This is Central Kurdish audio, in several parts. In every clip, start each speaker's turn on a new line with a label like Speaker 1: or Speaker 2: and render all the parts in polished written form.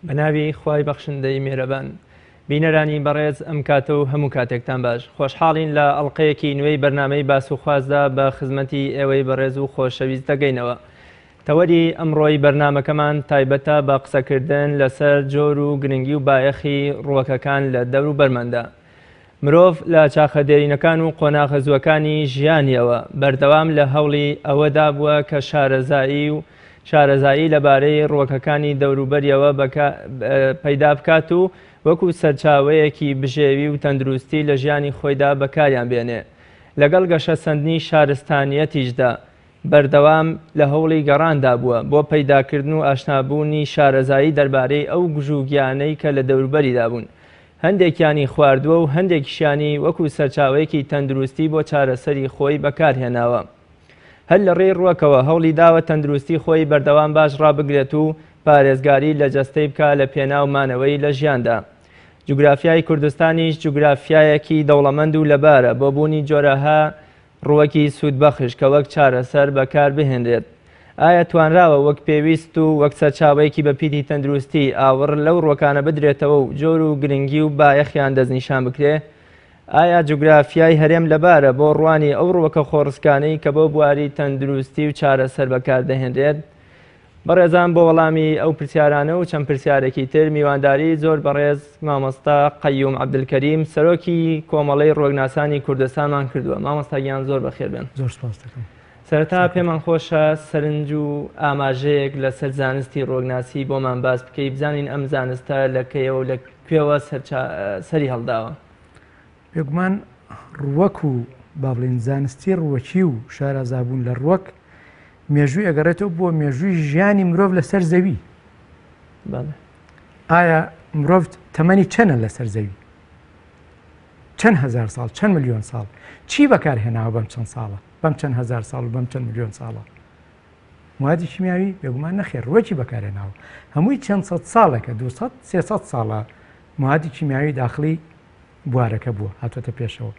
Speaker 1: بەناوی خوای بەخشندەی میهرەبان بینەرانی بەڕێز ئەم کاتە و هەموو کاتێکتان باش خۆشحاڵین لە ئەڵلقەیەکی نوێی بەرنامەی باس و خوازدا بە خزمەتی ئێوەی بەڕێز و خۆشەویست دەگەینەوە. تەوەری ئەمڕۆی بەرنامەکەمان تایبەتە بە قسەکردن لەسەر جۆر و گرنگی و بایەخی ڕووەکەکان لە دەور و بەرمەندا. مرۆڤ لە چاخەدێرینەکان و قۆناغەزوەکانی ژیانیەوە بەردەوام لە هەوڵی ئەوەدا بووە کە شارەزایی لەبارەی ڕووەکەکانی دەوروبەریەوە پەیدا بکات و وەکو سەرچاوەیەکی بژێوی و تەندروستی لە ژیانی خۆیدا بەکاریان بێنێ. لەگەڵ گەشەسەندنی شارستانیەتیشدا بەردەوام لە هەوڵی گەڕاندا بووە بۆ پەیداکردن و ئاشنابوونی شارەزایی دەربارەی ئەو گژوگیانەی کە لە دەوروبەریدا بوون. هەندێکیانی خواردووە و هەندێکیشیانی وەکو سەرچاوەیەکی تەندروستی بۆ چارەسەری خۆی بەکارهێناوە. هەر لە ڕێی ڕووەکەوە هەوڵی داوە تەندروستی خۆی بەردەوام باش ڕابگرێت و پارێزگاری لە جەستەی بکە لە پێناومانەوەی لە ژیاندا. جوگرافیای کوردستانیش جوگرافیایەکی دەوڵەمەند و لەبارە بۆ بوونی جۆرەها ڕووەکی سوودبەخش کە وەک چارەسەر بەکار بهێنرێت. ئایا توانراوە وەک پێویست و وەک سەرچاوەیەکی بەپیتی تەندروستی ئاوڕ لەو ڕووەکانە بدرێتەوە و جۆر و گرنگی و بایەخیان دەستنیشان بکرێ؟ ئایا جوگرافیای هەرێم لەبارە بۆ ڕوانی ئەو ڕووەکە خۆڕسکانەی کە بۆ بواری تەندروستی و چارەسەر بەکار دەهێنرێت؟ بەڕێزان بۆ وەڵامی ئەو پرسیارانە و چەند پرسیارێکی تر میوانداری زۆر بەڕێز مامۆستا قەیوم عەبدولکەریم سەرۆکی کۆمەڵەی ڕووەکناسانی کوردستانمان کردووە. مامۆستاگیان زۆر بەخێر بێن.
Speaker 2: زۆر سپاس دەکەم.
Speaker 1: سەرەتا پێمان خۆشە سەرنج و ئاماژەیەک لەسەر زانستی ڕووەکناسی بۆمان باس بکەی بزانین ئەم زانستە لەکەیەوە لە کوێوە سەری هەڵداوە.
Speaker 2: بێگومان ڕووەک و با بڵێن زانستی ڕووەکی و شارەزابوون لە ڕووەک مێژووی ئەگەڕێتەوە بۆ مێژووی ژیانی مرۆڤ لەسەر زەوی. ئایا مرۆڤ تەمەنی چەندە لەسەر زەوی؟ چەند هەزار ساڵ، چەند ملیۆن ساڵ؟ چی بەکارهێناوە بەم چەند ساڵە، بەم چەند هەزار ساڵ و بەم چەند ملیۆن ساڵە؟ موادی کیمیاوی بێگومان نەخێر ڕووەکی بەکارهێناوە. هەمووی چەند سەد ساڵێکە 200-300 ساڵە موادی کیمیاوی داخلی بوارەکە بووە هاتوۆتە پێشەوە.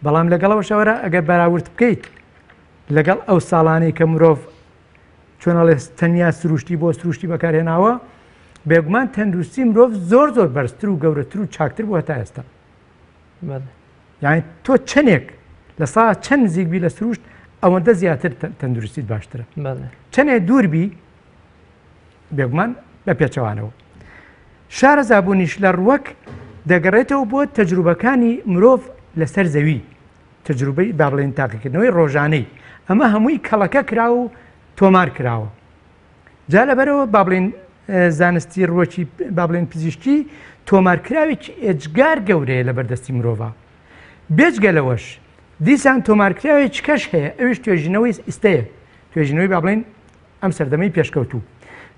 Speaker 2: بەڵام لەگەڵەوە شەوەرە ئەگەر بەراورد بکەیت لەگەڵ ئەو ساڵانەی کە مرۆڤ چۆنەڵێ تەنیا سروشتی بۆ سروشتی بەکارهێناوە بێگومان تەندروستی مرۆڤ زۆر بەرزتر و گەورەتر و چاکتر بووە تا ئێستا. یعنی تۆ چەندێک لە ساعت چەند نزیکبی لە سروشت ئەوەندە زیاتر تەندروستیت باشترە. چەندێک دووربی بێگومان بە پێچەوانەوە. شارەزابوونیش لە ڕووەک دەگەڕێتەوە بۆ تەجروبەکانی مرۆڤ لەسەر زەوی، تەجروبەی با بڵێن تاقیکردنەوەی ڕۆژانەی. ئەمە هەمووی کەڵەکە کراوە و تۆمار کراوە. جا لەبەرەوە با بڵێن زانستی ڕووەکی با بڵێن پزیشکی تۆمارکراوێکی ئێجگار گەورەیە لە بەردەستی مرۆڤە. بێجگەلەوەش دیسان تۆمارکراوێکی کەش هەیە، ئەوش توێژینەوەی ئستەیە، توێژینەوەی با بڵێن ئەم سەردەمەی پێشکەوتوو.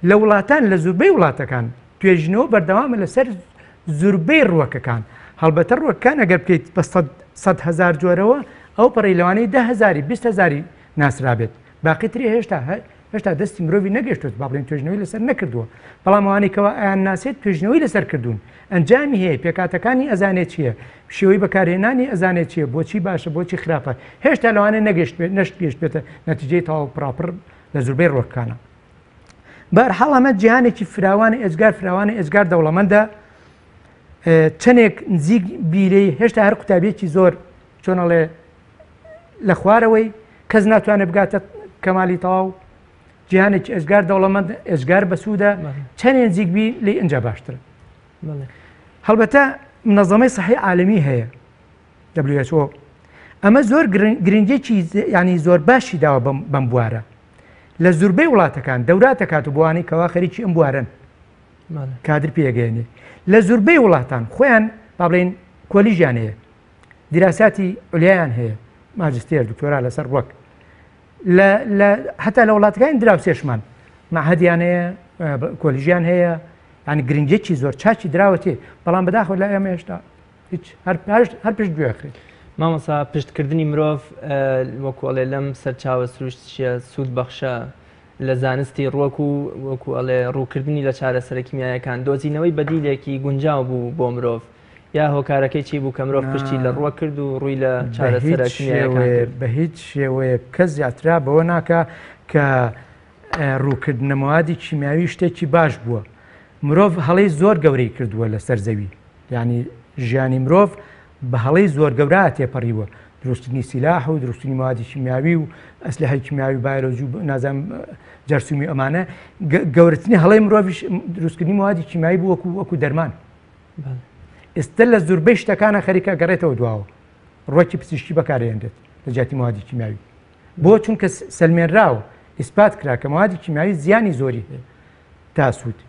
Speaker 2: لە وڵاتان لە زوربەی وڵاتەکان توێژینەوە بەردەوامە لەسەر زوربەی ڕووەکەکان. هەڵبەتە ڕووەکان ئەگەر بکەیت بە 100,000 جۆرەوە ئەو پەڕی لەوانەی 10,000 20,000 ناسرابێت. باقیتری هێشتا دەستی مرۆڤی نەگەشتوت با بڵێن توێژنەوەی لەسەر نەکردووە. بەڵام ئەوانەیەکەوە ئایان ناسێت توێژنەوەی لەسەر کردوون. ئەنجامی هەیە، پێکاتەکانی ئەزانێت چییە، شێوەی بەکارهێنانی ئەزانێت چییە، بۆچی باشە بۆچی خراپە. هێشتا لەوانەیە نەشت بێتە نەتیجەی تەواو پراپر لە زوربەی ڕووەکانە. بەهەرحاڵ ئەمە جیهانێکی فراوانی ئێجگار دەوڵەمەندە. چەندێک نزیک بیرەی هێشتا هەر قوتابیەکی زۆر چۆنەڵێ لە خوارەوەی کەس ناتوانێت بگاتە کەمالی تەواو. جیهانێکی ئێجگار دەوڵەمەند ئێجگار بەسوودە چەندێک نزیکبی لێ ئەنجا باشترە. هەڵبەتە منەظەمەی سەحی عالەمی هەیە WHO. ئەمە زۆر گرنگێکی ینی زۆر باشی داوە بەم بوارە. لە زوربەی وڵاتەکان دەورات دەکات و بۆوانەی کەوا خەریکی ئەم بوارن کادر پێگەێنێ. لە زوربەی وڵاتان خۆیان با بڵێن کۆلیژیان هەیە، دیراساتی عولیایان هەیە، ماجستێر دکتۆرا لەسەر ڕووەک. هەتا لە وڵاتەکانی دراوسێشمان مەعهەدیان هەیە، کۆلیژیان هەیە، ینی گرنگێکی زۆر چاکی دراوەتێ. بەڵام بەداخەوە لای ئەمە هێشتا هیچ هەر پشت گوێخرێت.
Speaker 1: مامۆستا پشتکردنی مرۆڤ وەکوڵێ لەم سەرچاوە سروشتیە سوود بەخشە لە زانستی ڕووەک و وەکو ئەڵێ ڕووکردنی لە چارەسەرە کیمیایەکان دۆزینەوەی بەدیلێکی گونجاو بوو بۆ مرۆڤ یا هۆکارەکەی چی بوو کە مرۆڤ پشتی لە ڕووە کرد و ڕووی لە چارەسەرە کیمیایەکان
Speaker 2: بە هیچ شێوەیە کەس زیاترا بەوە ناکە کە ڕووکردنە موادی کیمیاوی شتێکی باش بووە. مرۆڤ هەڵەی زۆر گەورەی کردووە لە سەرزەوی، یعنی ژیانی مرۆڤ بە هەڵەی زۆر گەورە تێپەڕیوە، دروستنی سیلاح و دروستنی موادی کیمیاوی و ئەسلحەی کیمیاوی بایۆلۆژی و نازانم جەرسومی ئەمانە گەورەترین هەڵەی مرۆڤیش دروستکردنی موادی کیمیاوی بوو وەکو دەرمان. ئێستا لە زۆربەی شتەکانە خەریکە گەڕێتەوە دواوە، ڕۆکی پزیشکی بەکارهێنرێت لە جیاتی موادی کیمیاوی، بۆ چونکە سەلمێنراوە ئیسپات کرا کە موادی کیمیاوی زیانی زۆری هەیە تا سوود،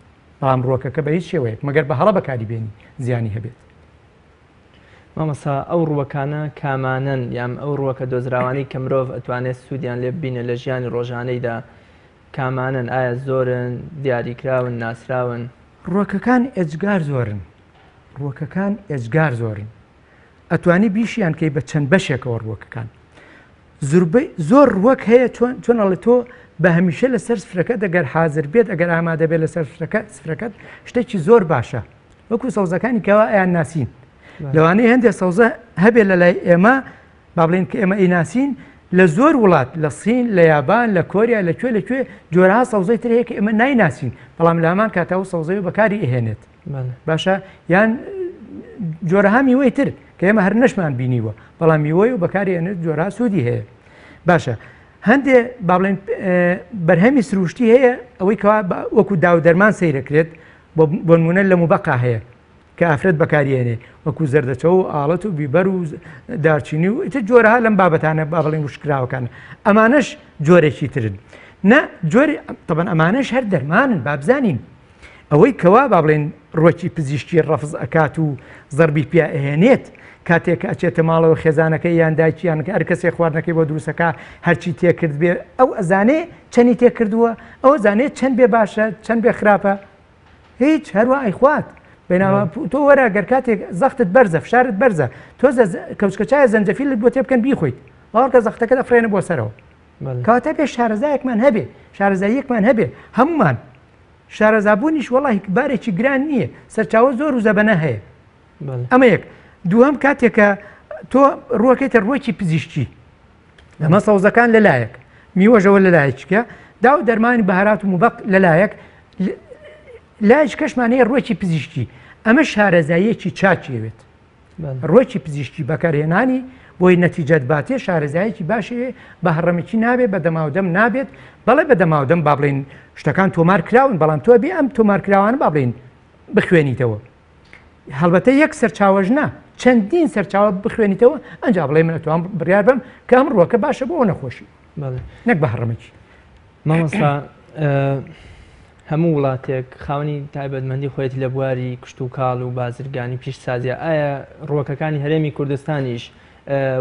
Speaker 2: بەڵام ڕۆکەکە بە هیچ شێوەیەک مەگەر بە هەڵە بەکاری بێنی زیانی هەبێت.
Speaker 1: مامەسا ئەو ڕووەکانە کامانن یان ئەو ڕووەکە دۆزراوانی کە مرۆڤ ئەتوانێت سوودیان لێ ببینە لە ژیانی ڕۆژانەیدا کامانن، ئایا زۆرن، دیاریکراون، ناسراون؟
Speaker 2: ڕووەکەکان ئێجگار زۆرن، ڕووەکەکان ئێجگار زۆرن، ئەتوانی بیشیان کەی بە چەند بەشێکەوە ڕووەکەکان. زۆر ڕووەک هەیە چۆنەڵێ تۆ بە هەمیشە لەسەر سفرەکە دەگەر حاضر بێت ئەگەر ئامادە بێت لەسەر سفرەکەت شتێکی زۆر باشە، وەکو سەوزەکانی کەوا ئەیان ناسین. لەوانەیە هەندێک سەوزە هەبێت لە لای ئێمە با بڵێن کە ئێمە ئیناسین لە زۆر وڵات لە سین، لە یابان، لە کۆریا، لەکوێ جۆرەها سەوزەی تر هەیە کە ئێمە نایناسین، بەڵام لە هەمان کاتەوە سەوزەی بەکاری ئەهێنێت. باشە یان جۆرەها میوەی تر کە ئێمە هەر نەشمان بینیوە، بەڵام میوەی و بەکاری ئەهێنێت جۆرەها سوودی هەیە. باشە هەندێ با بڵێن بەرهەمی سروشتی هەیە ئەوەی کەوا وەکو داو دەرمان سەیرەکرێت، بۆ نمونە لە موبەقا هەیە کە ئافرەت بەکارهێنێ وەکو زەردەچە و ئاڵەت و بیبەر و دارچینی و ئیتر جۆرەها لەم بابەتانە با بڵێن وشکراوەکانە، ئەمانەش جۆرێکی ترن. نە جۆری تەبەن ئەمانەش هەر دەرمانن بابزانین، ئەوەی کەوا با بڵێن ڕۆکی پزیشکی ڕەفز ئەکات و زەربی پیا ئەهێنێت کاتێک ئەچێتە ماڵەوە خێزانەکەی یان دایکیانەکە هەر کەسێک خواردنەکەی بۆ دروستەکە هەرچی تێکرد بێ ئەو ئەزانێ چەندی تێکردووە، ئەو زانێت چەند بێ باشە چەند بێ خراپە، هیچ هەروە ئەیخوات بەناوە تۆ وەرە گەر کاتێک زەختت بەرزە فشارت بەرزە تۆ کەوچکەچای زەنجەفیلت بۆ تێ بکەن بیخۆیت باوەڕکە زەختەکە دەفرێنە بۆ سەرەوە. کاتە پێش شارەزایەکمان هەبێ شارەزاییەکمان هەبێ هەمومان شارەزابوونیش وەڵی بارێکی گران نییە، سەرچاوە زۆر و زەبەنە هەیە. ئەمە یەک. دووەم کاتێکە تۆ ڕووەکەیتە ڕووەکی پزیشکی، ئەمە سەوزەکان لەلایەک، میوەژەوە لەلایەکە، دا و دەرمانی بەهارات و موبەق لەلایەک، لایش کەشمانەیە ڕووەکی پزیشکی. ئەمە شارەزاییەکی چاکیەوێت، ڕووەکی پزیشکی بەکارهێنانی بۆی نەتیجەت باتێ شارەزایەکی باشەیە، بە هەڕەمێکی نابێت، بە دەماودەم نابێت. بەڵێ بە دەماودەم با بڵێن شتەکان تۆمار کراون، بەڵام تۆ بێ ئەم تۆمارکراوانە با بڵێن بخوێنیتەوە. هەڵبەتە یەک سەرچاوەژ نا چەندین سەرچاوە بخوێنیتەوە ئەنجا بڵێ من ئەتوان بڕیار بم کە ئەم ڕووەکە باشە بۆ نەخۆشی نەک بە هەڕەمێکی.
Speaker 1: مامۆستا هەموو وڵاتێک خاوەنی تایبەتمەندی خۆیەتی لە بواری کشت و کاڵ و بازرگانی پیشسازیە، ئایا ڕووەکەکانی هەرێمی کوردستانیش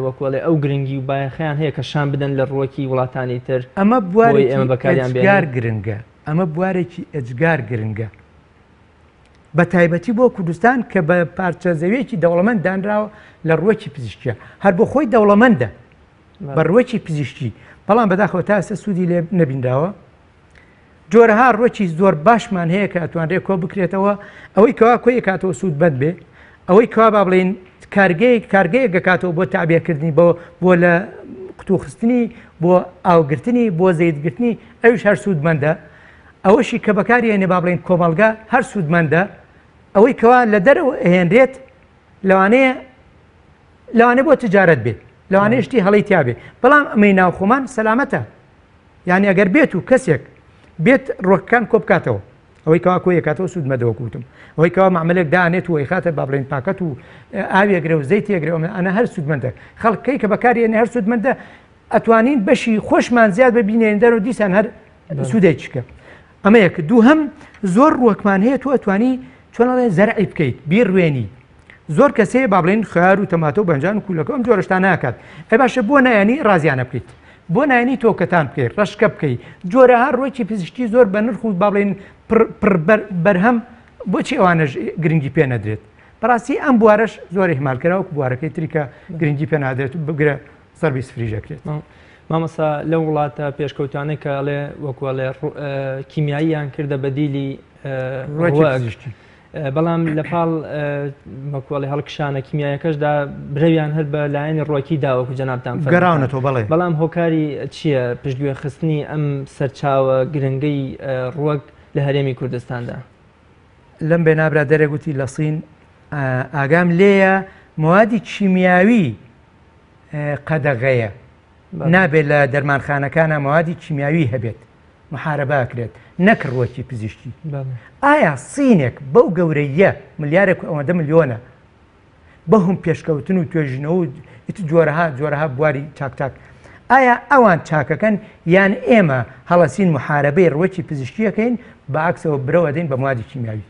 Speaker 1: وەکوڵێ ئەو گرنگی و بایەخیان هەیە کە شان بدەن لە ڕووەکی وڵاتانی تر؟
Speaker 2: ئەمە بوارێکی ئەجگار گرنگە، ئەمە بوارێکی ئەجگار گرنگە بە تایبەتی بۆ کوردستان کە بە پارچە زەویەکی دەوڵەمەند دانراوە لە ڕووەکی پزیشکیە، هەر بۆ خۆی دەوڵەمەندە بە ڕووەکی پزیشکی، بەڵام بەداخەوە تا ئێستا سوودی لێ نەبینراوە. جۆرەها ڕووەکی زۆر باشمان هەیە کە ئەتوانرێت کۆ بکرێتەوە، ئەوەی کەوا کۆی کاتەوە سوود بەد بێ، ئەوەی کەوا با بڵێن کارگەیەک گەکاتەوە بۆ تابیەکردنی بۆ لە قوتوخستنی، بۆ ئاوگرتنی، بۆ زەیدگرتنی، ئەویش هەر سوودمەندە. ئەوەشی کە بەکارهێنێ با بڵێن کۆمەڵگا هەر سوودمەندە. ئەوەی کەوا لە دەرەوە هێنرێت لەوانەیە بۆ تجارەت بێت، لەوانەیە شتی هەڵی تیابێ، بەڵام ئەمەی ناوخۆمان سەلامەتە. یعنی ئەگەر بێت و کەسێک بێت ڕۆکەکان کۆ بکاتەوە، ئەوەی کەوا کۆی کاتەوە سوودمەدەوە کوتم، ئەوەی کەوا معاملێک دانێت و خاتە با بڵێن پاکەت و ئاوێگرێ و زەیتێگرێ ئەنە هەر سوودمەندە. خەڵکەی کە بەکارهێنێ هەر سوودمەندە، ئەتوانین بەشی خۆشمان زیاد ببینێن دەرەوە دیسان هەر سوودێکیکە. ئەمە یەک. دووهەم زۆر ڕووەکمان هەیە تۆ ئەتوانی چۆنەڵێ زەرعی بکەیت بیڕوێنی. زۆر کەسەیە با بڵێن خیار و تەماتە و بەنجان و کولەکە ئەم جۆرەشتان ناکات، ئەی باشە بۆ نایانی ڕازیانە بکەیت، بۆ نایانی تۆکەتان بکەیت، ڕەشکە بکەیت. جۆرەها ڕووەکی پزیشکی زۆر بە نرخ و با بڵێن بەرهەم بۆچی ئەوانەش گرنگی پێ نەدرێت؟ بەڕاستی ئەم بوارەش زۆر ئیهمالکراوە و بوارەکەی تریکە گرنگی پێ نادرێت و بگرە سەرویس فریژەکرێت.
Speaker 1: مامەسا لەو وڵاتە پێشکەوتانەی کە ئەڵێ وەکوڵێ کیمیاییان کردە بەدیلی
Speaker 2: ڕووەکی،
Speaker 1: بەڵام لە پاڵ مەکوڵی هەڵکشانە کیمیایەکەشدا برەویان هەر بە لایەنی ڕۆکی داوەکو جەنابتان
Speaker 2: گەڕاونەتەوە. بەڵێ
Speaker 1: بەڵام هۆکاری چییە پشتگوێ خستنی ئەم سەرچاوە گرنگەی ڕووەک لە هەرێمی کوردستاندا؟
Speaker 2: لەم بێنابرا دەرەگوتی لە سین ئاگام لێیە موادی کیمیاوی قەدەغەیە نابێت لە دەرمانخانەکانە موادی کیمیاوی هەبێت محارەباکرێت نەکڕوەکی پزیشکی. ئایا سینێک بەو گەورەیە ملیارێک ئەوەندە ملیۆنە بەهم پێشکەوتن و توێژینەوە و جۆرەها بواری چاکتاک ئایا ئەوان چاکەکەن یان ئێمە هەڵەسین محارەبەی ڕوەکی پزیشکیەکەین بەعکسەوە برەوە دەین بە موادی کیمیاوی؟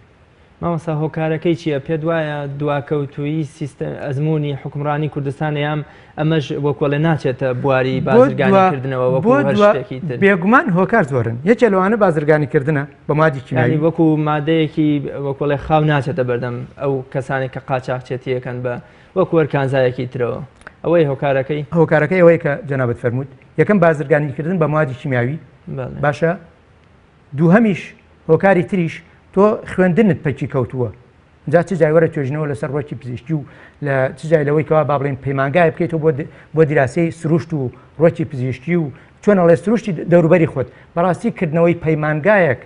Speaker 1: مامۆستا هۆکارەکەی چییە؟ پێت وایە دواکەوتووی سیستەم ئەزمموی حکومڕانی کوردستان یام ئەمەش وەکوەڵێ ناچێتە بواری بازرگانیکردنەوە وەکو شتێکی تر؟
Speaker 2: بێگومان هۆکار زۆرن، یەکێ لەوانە بازرگانیکردنە بە موادی کیمیاوی
Speaker 1: وەکو مادەیەکی وەکوڵێ خاو ناچێتە بەردەم ئەو کەسانی کە قاچاقچێتیەکەن بە وەکو وەرکانزایەکی ترەوە. ئەوەی
Speaker 2: هۆکارەکەی ئەوەی کە جەنابەت فەرمووت یەکەم بازرگانیکردن بە موادی کیمیاوی باشە، دووهەمیش هۆکاری تریش تۆ خوێندنت پەکی کەوتووە جا چ جای وەرە توێژنەوە لەسەر ڕۆکی پزیشکی و لە چ جای لەوەی کەوا با بڵێن پەیمانگای بکەیتەوە بۆ دیراسی سروشت و ڕۆکی پزیشکی و چۆن ئەڵێ سروشتی دەوروبەری خۆت بەڕاستی کردنەوەی پەیمانگایەک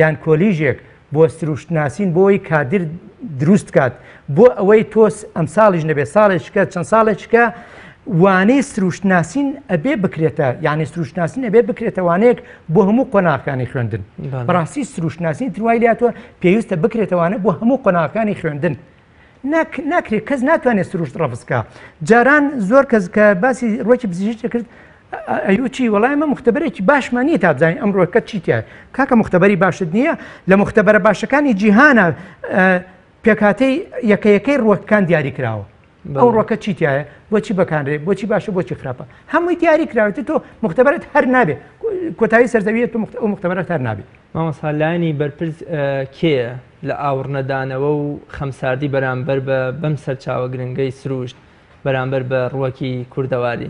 Speaker 2: یان کۆلیژێک بۆ سروشت ناسین بۆی کادر دروست کات بۆ ئەوەی تۆس ئەم ساڵیش نەبێت ساڵێککە چەند ساڵێککە وانەی سروشت ناسین ئەبێ بکرێتە یعنی سروشت ناسین ئەبێ بکرێتە وانەیەک بۆ هەموو قۆناغەکانی خوێندن. بەڕاستی سروشت ناسین تروای لاتوە پێویستە بکرێتەوانە بۆ هەموو قۆناغەکانی خوێندن. ناکرێت کەس ناتوانێت سروشت ڕەفزکە. جاران زۆر کەس کە باسی ڕۆکی پزیشکی کرد ئەیوچی وەڵای ئەمە مختبەرێکی باشمان نییە تا بزانین ئەم ڕۆکە چیتە کاکە مختبەری باشت نییە لە مختبەرە باشەکانی جیهانە پێکاتەی یەکەیەکەی ڕۆکەکان دیاری کراوە. ئەو ڕۆکە چیتایە بۆچی بەکانرێت بۆچی باشە بۆچی خراپە هەمووی دیاری کراوێتی تۆ مختبەرت هەر نابێت کۆتایی سەرزەویێت ئەو مختبەرت هەر نابێت.
Speaker 1: مامۆستا لایەنی بەرپرس کێیە لە ئاوڕنەدانەوە و خەمساردی بەرامبەر بە بەم سەرچاوە گرنگەی سروشت بەرامبەر بە ڕووەکی کوردەواری؟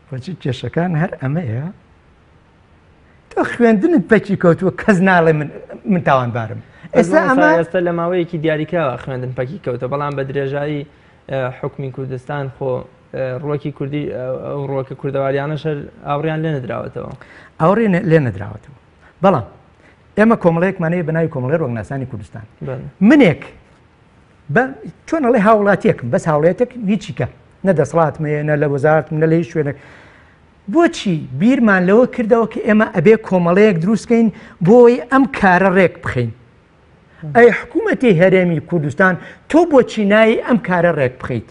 Speaker 2: بۆچی کێشەکان هەر ئەمەیە تۆ خوێندنت پەکی کەوتووە کەس ناڵێ من تاوانبارم.
Speaker 1: ئێستا لە ماوەیەکی دیاریکراوە خوێندن پەکی کەوتە بەڵام بە درێژایی حکومی کوردستان خۆ ڕووەکی کوردی ئەو ڕووەکە کوردەواریانەش ئاوڕیان لێ نەدراوەتەوە
Speaker 2: ئاوڕێ لێ نەدراوەتەوە. بەڵام ئێمە کۆمەڵەیەکمانەیە بە ناوی کۆمەڵی ڕۆگناسانی کوردستان منێک چۆن ئەڵێ هاوڵاتیەکم بەس هاوڵێتێک هیچیکە نە دەسەڵاتمەیە نە لە وەزارەتم نە لە هیچ شوێنێک بۆچی بیرمان لەوە کردەوە کە ئێمە ئەبێ کۆمەڵەیەک دروستکەین بۆی ئەم کارە ڕێک بخەین. ئەی حکوومەتی هەرێمی کوردستان تۆ بۆچی نایی ئەم کارە ڕێک بخەیت؟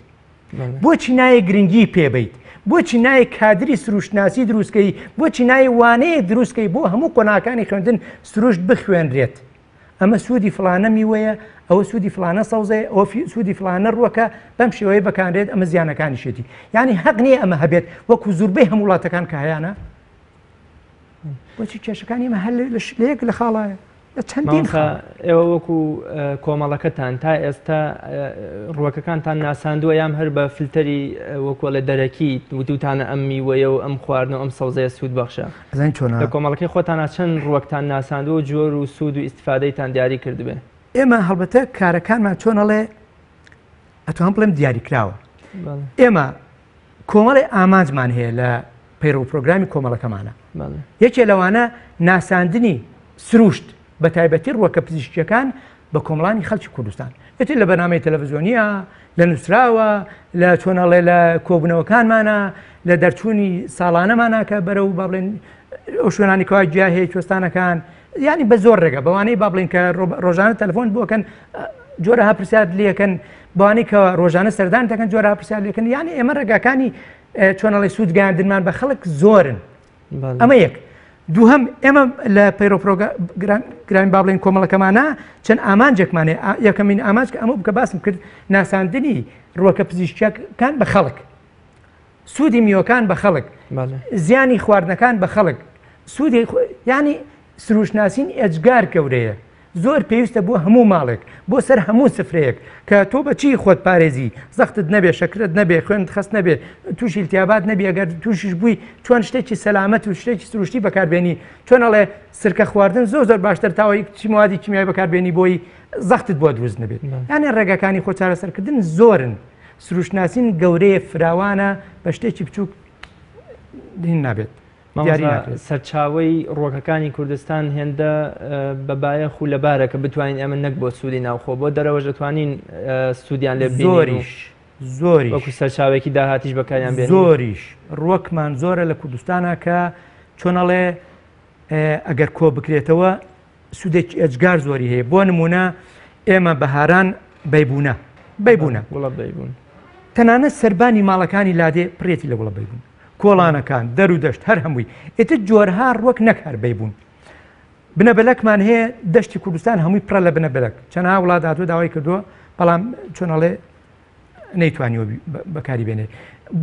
Speaker 2: بۆچی نایە گرنگی پێبیت؟ بۆچی نایە کادری سروشتناسی دروستکەی؟ بۆچی نایە وانەیە دروستکەی بۆ هەموو قۆناغەکانی خوێندن سروشت بخوێنرێت؟ ئەمە سوودی فلانە میوەیە ئەوە سوودی فلانە سەوزەیە ئەوە سوودی فلانە ڕووەکە بەم شێوەیە بەکارێت ئەمە زیانەکانی شێتی یعنی حەق نییە ئەمە هەبێت وەکو زۆربەی هەموو وڵاتەکان کە هەیەە بۆچی کێشەکانی ئمە هەر لەیەک لە خاڵایە
Speaker 1: ئێوە وەکو کۆمەڵەکەتان تا ئێستا ڕووەکەکانتان ناساندووە یام هەر بە فلتەری وەکوە لە دەرەکی وتوتانە ئەم میوەیە و ئەم خواردنەوە ئەم سەوزەیە سوود بەخشە لە کۆمەڵەکەی خۆتان چەند ڕووەکتان ناساندووە جۆر و سوود و ئیسیفادەیتان دیاری کردبێ؟
Speaker 2: ئێمە هەڵبەتە کارەکانمان چۆنەڵێ ئەتوان بڵێم دیاریکراوە. ئێمە کۆمەڵی ئامانجمان هەیە لە پەیڕۆ پرۆگرامی کۆمەڵەکەمانە. یەکێ لەوانە ناساندنی سروشت بە تایبەتی ڕووەکە پزیشکیەکان بە کۆمەڵانی خەڵکی کوردستان ئێتی لە بەنامەی تەلەڤیزیۆنیە لە نووسراوە لە چۆنەڵێ لە کۆبنەوەکانمانە لە دەرچوونی ساڵانەمانە کە بەرەو با بڵێن ئەو شوێنانی کەوا جیا هەیە کوێستانەکان ینی بە زۆر ڕێگە بەوانەی با بڵێن کە ڕۆژانە تەلەفۆن بۆکەن جۆرە هەپرسیار لێکەن بەوانەی کە ڕۆژانە سەردان دەکەن جۆرە هەپرسیار لێکن یانی ئێمە ڕێگاکانی چۆنەڵی سوودگەاندنمان بە خەڵک زۆرن. ئەمە یەک. دووهەم ئێمە لە پەیڕۆپرۆگرامی با بڵێن کۆمەڵەکەمانە چەند ئامانجێکمانێ یەکەمین ئامانج کە ئەمە بکە باسم کرد ناساندنی ڕووەکە پزیشکیەکان بە خەڵک سوودی میوەکان بە خەڵک زیانی خواردنەکان بە خەڵک سوودی ینی سروشتناسین ئەجگار گەورەیە زۆر پێویستە بۆ هەموو ماڵێک بۆ سەر هەموو سفرەیەک کە تۆ بەچی خۆت پارێزی زەختت نەبێ شەکرت نەبێ خوێنت خەست نەبێ تووشی التیابات نەبێ ئەگەر تووشیش بووی چۆن شتێکی سەلامەت و شتێکی سروشتی بەکاربێنی چۆن ئەڵێ سرکە خواردن زۆر باشتر تاوەی چی موادی کیمیایی بەکاربێنی بۆی زەختت بۆ دروست نەبێت یانێ ڕێگەکانی خۆ چارەسەرکردن زۆرن سروشتناسین گەورەیە فراوانە بە شتێکی بچووک دین نابێت دیاری ناکرێت.
Speaker 1: سەرچاوەی ڕۆکەکانی کوردستان هێندە بەبایەخ و لەبارە کە بتوانین ئەمە نەک بۆ سوودی ناوخۆ بۆ دەرەوە دەتوانین سوودیان لێ
Speaker 2: زۆریش
Speaker 1: وەکو سەرچاوێکی داهاتیش بەکاریان بێت
Speaker 2: زۆریش ڕۆکمان زۆرە لە کوردستانە کە چۆنەڵێ ئەگەر کۆ بکرێتەوە سوودێکی ئەجگار زۆری هەیە بۆ نمونە ئێمە بەهاران بەیبوونە
Speaker 1: وڵە بەیبوون
Speaker 2: تەنانەت سەربانی ماڵەکانی لادێ پرێتی لە وڵە بەیبوون کۆڵانەکان دەر و دەشت هەر هەمووی ئێتە جۆرها ڕوەک نەک هەر بەیبوون بنەبەلەکمان هەیە دەشتی کوردستان هەمووی پڕە لە بنەبەلەک چەندها وڵات هاتووە داوای کردووە بەڵام چۆنەڵێ نەیتوانیوە بەکاری بێنێ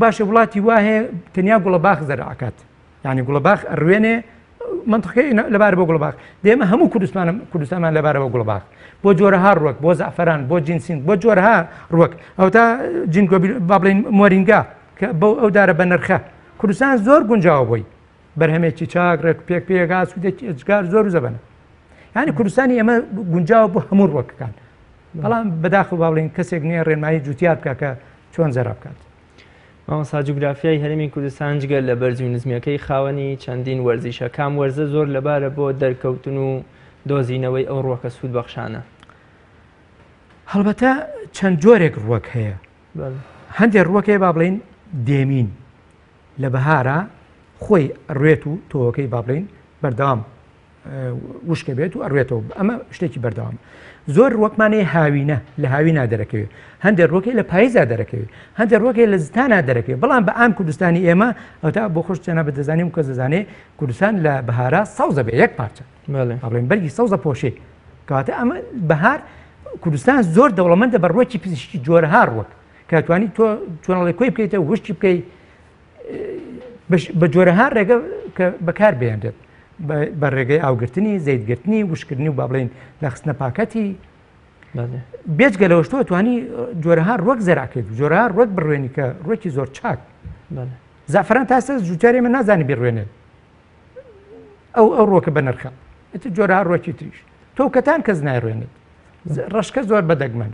Speaker 2: باشە وڵاتی وا هەیە تەنیا گوڵەباخ زەرعکات یعنی گوڵەباخ ئەڕوێنێ منطقەی لەبارە بۆ گوڵەباخ دێمە هەموو کوردستانمان لەبارە بۆ گوڵەباخ بۆ جۆرەها ڕوەک بۆ زعفەران بۆ جینسین بۆ جۆرەها ڕوەک ئەو تا جینگۆ با بڵێن مۆرینگا کە بەو ئەودارە بە نرخە کوردستان زۆر گونجاوە بووی بەرهەمێکی چاکڕێک پێک پێگا سوودێکی ئەجگار زۆر زەبەنە یعنی کوردستانی ئەمە گونجاوە بۆ هەموو ڕوەکەکان بەڵام بەداخل با بڵێن کەسێک نییە ڕێنمایی جوتیار بکە کە چۆن زەرا بکات.
Speaker 1: مامۆستا جوگرافیای هەرێمی کوردستان جگەر لە بەرزی و نزمیەکەی خاوەنی چەندین وەرزشە کام وەرزە زۆر لەبارە بۆ دەرکەوتن و دۆزینەوەی ئەو ڕوەکە سوود بەخشانە.
Speaker 2: هەڵبەتە چەند جۆرێک ڕوەک هەیە هەندێک ڕوەکەی با بڵێن دێمین لە بەهارە خۆی ڕێت و تۆەکەی با بڵێن بەردەوام وشکە بێت و ئەڕێتەوە ئەمە شتێکی بەردەوام زۆر ڕوەکمانەیە هاوینە لە هاوینا دەرەکەوێت هەندێک ڕۆکەی لە پاییزا دەرەکەوێت هەندێک ڕۆکەی لە زستانە دەرەکەوێت بەڵام بە ئام کوردستانی ئێمە ئەوتا بۆ خۆش چەنە بە دەزانیم کە دەزانێ کوردستان لە بەهارە سەوزە بێ یەک پارچە بڵێن بەرگی سەوزە پۆشێ کەواتە ئەمە بەهار کوردستان زۆر دەوڵەمەندە بە ڕۆکی پزیشکی جۆرەها ڕوەک کە توانی تۆ چۆنەڵێ کۆی بکەیتە وشتی بکەی بە جۆرەها ڕێگە کە بەکار بێنرێت بە ڕێگەی ئاوگرتنی زەیدگرتنی وشکردنی و با بڵێن لە خستنە پاکەتی بێجگەلەوەشتۆ توانی جۆرەها ڕوەک زەراکرێت جۆرەها ڕوەک بڕوێنی کە ڕوەکی زۆر چاک زعفران تاسە جوتیاری من نازانی بڕوێنێت ئەو ڕوەکە بە نرخە جۆرەها ڕوەکی تریش تۆکەتان کەس نایڕوێنێت ڕشکە زۆر بەدەگمەن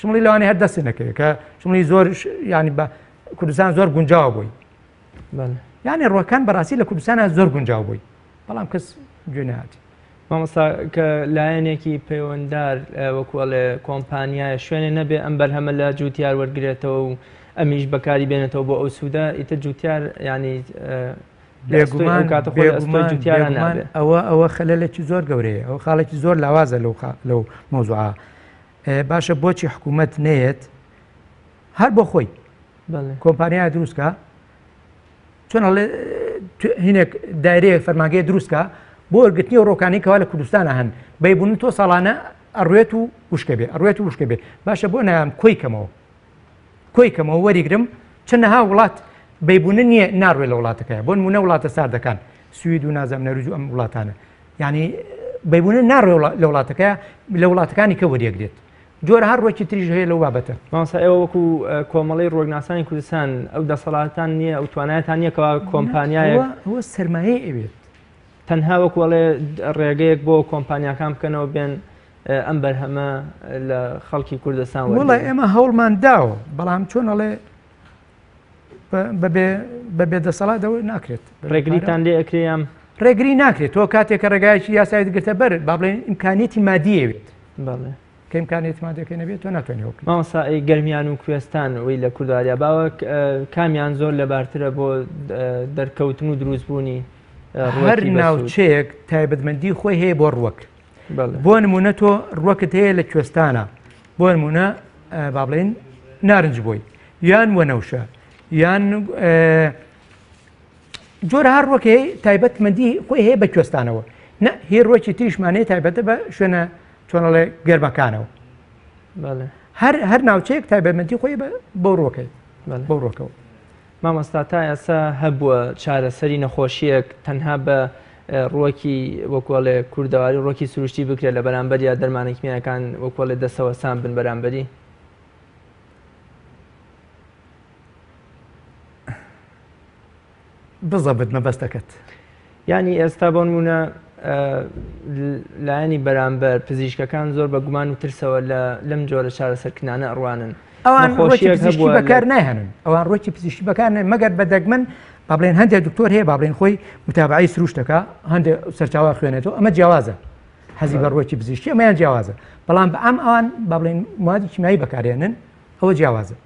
Speaker 2: شمڵی لەوانەیە هەر دەستی نەکەوێت کە شمڵی زۆر ینی بە کوردستان زۆر گونجاوە بووی یعنی ڕوەکان بەڕاستی لە کوردستانە زۆر گونجاو بووی بەڵام کەس گوێ نهاتی.
Speaker 1: مامۆستا کە لایەنێکی پەیوەنددار وەکوڵێ کۆمپانیایە شوێنێ نەبێ ئەم بەرهەمە لە جوتیار وەرگێتەوە و ئەمیش بەکاری بێنێتەوە بۆ ئەو سوودە ئیتە جوتیار ینی ئەوە
Speaker 2: خەلەلێکی زۆر گەورەیە ئەو خاڵێکی زۆر لاوازە لەو مۆزوعە باشە بۆچی حکوومەت نێت هەر بۆ خۆی کۆمپانیای دروستکە چۆن هینێک دایرەیە فەرمانگەی دروستکە بۆ وەرگرتنی و ڕۆکانی کەوا لە کوردستانە هەن بەیبوون تۆ ساڵانە ئەڕوێت و وشکە بێ ئەڕوێت و وشکە بێ باشە بۆ نام کۆی کەمەوە وەریگرم چەندەها وڵات بەیبوونە نییە ناڕوێت لە وڵاتەکەی بۆ نمونە وڵاتە ساردەکان سوید و نازەم نەروج و ئەم وڵاتانە یعنی بەیبوونە ناڕوێ لە وڵاتەکە لە وڵاتەکانی کە وەریەگرێت جۆرە هەر ڕۆکی تریژ هەیە لەو بابەتە
Speaker 1: مامۆستا ئێوە وەکو کۆمەڵی ڕۆژناسانی کوردستان ئەو دەسەڵاتان نییە ئەو توانایەتان نییە کەوا کۆمپانیایە
Speaker 2: ئەوە سەرمایە ئەوێت
Speaker 1: تەنها وەکوڵێ ڕێگەیەک بۆ کۆمپانیاکان بکەنەوە بێن ئەم بەرهەمە لە خەڵکی کوردستان
Speaker 2: وڵای ئێمە هەوڵمان داوە بەڵام چۆنەڵێ بەبێ دەسەڵاتەوە ناکرێت
Speaker 1: ڕێگریتان لێ ئەکرێم
Speaker 2: ڕێگری ناکرێت تۆ کاتێک کە ڕێگایکی یاسای دەگرتە بەر با بڵێن ئیمکانیەتی مادیەوێت
Speaker 1: بەڵێ
Speaker 2: کە ئیمکانیەتی مادیەکەی نەبێت تۆ ناتوانێت
Speaker 1: مامۆستا گەرمیان و کوێستان وی لە کورداریا باوە کامیان زۆر لەبارترە بۆ دەرکەوتن و دروستبوونی
Speaker 2: هەر ناوچەیەک تایبەتمەندی خۆی هەیە بۆ ڕوەک بۆ نمونە تۆ ڕوەکت هەیە لە کوێستانە بۆ نمونە با بڵێن نارنج بۆی یان وەنەوشە یان جۆرە هەر ڕوەکەی تایبەتمەندی خۆی هەیە بە کوێستانەوە نە هی ڕوەکی تریشمانەیە تایبەتە بە شوێنە چۆنەڵێ گەرمەکانەوە هەر ناوچەیەک تایبەتمەندی خۆی بەو ڕۆکەی بەو ڕۆکەوە.
Speaker 1: مامۆستا تا ئێستا هەبووە چارەسەری نەخۆشیەک تەنها بە ڕوەکی وەکوڵێ کوردەواری ڕۆکی سروشتی بکرێت لە بەرامبەر یا دەرمانێکمیەکان وەکوڵێ دەسەوەسان بن بەرامبەری
Speaker 2: بزەبت مەبەستەکەت
Speaker 1: ینی ئێستا بۆ نمونە لایەنی بەرامبەر پزیشکەکان زۆر بە گومان و ترسەوە لەم جۆرە چارەسەرکردانە ئەڕوانن
Speaker 2: ئەوان ڕۆکی پزیشکی بەکار نایهێنن ئەوان ڕۆکی پزیشکی بەکار مەگەر بەدەگمەن با بڵێن هەندێک دکتۆر هەیە با بڵێن خۆی متابعی سروشتەکە هەندێک سەرچاوە خوێنێتەوە ئەمە جیاوازە حەزی بە ڕۆکی پزیشکی ئەمەیان جیاوازە بەڵام بە ئەم ئەوان با بڵێن موادی کیمیایی بەکارێنن ئەوە جیاوازە.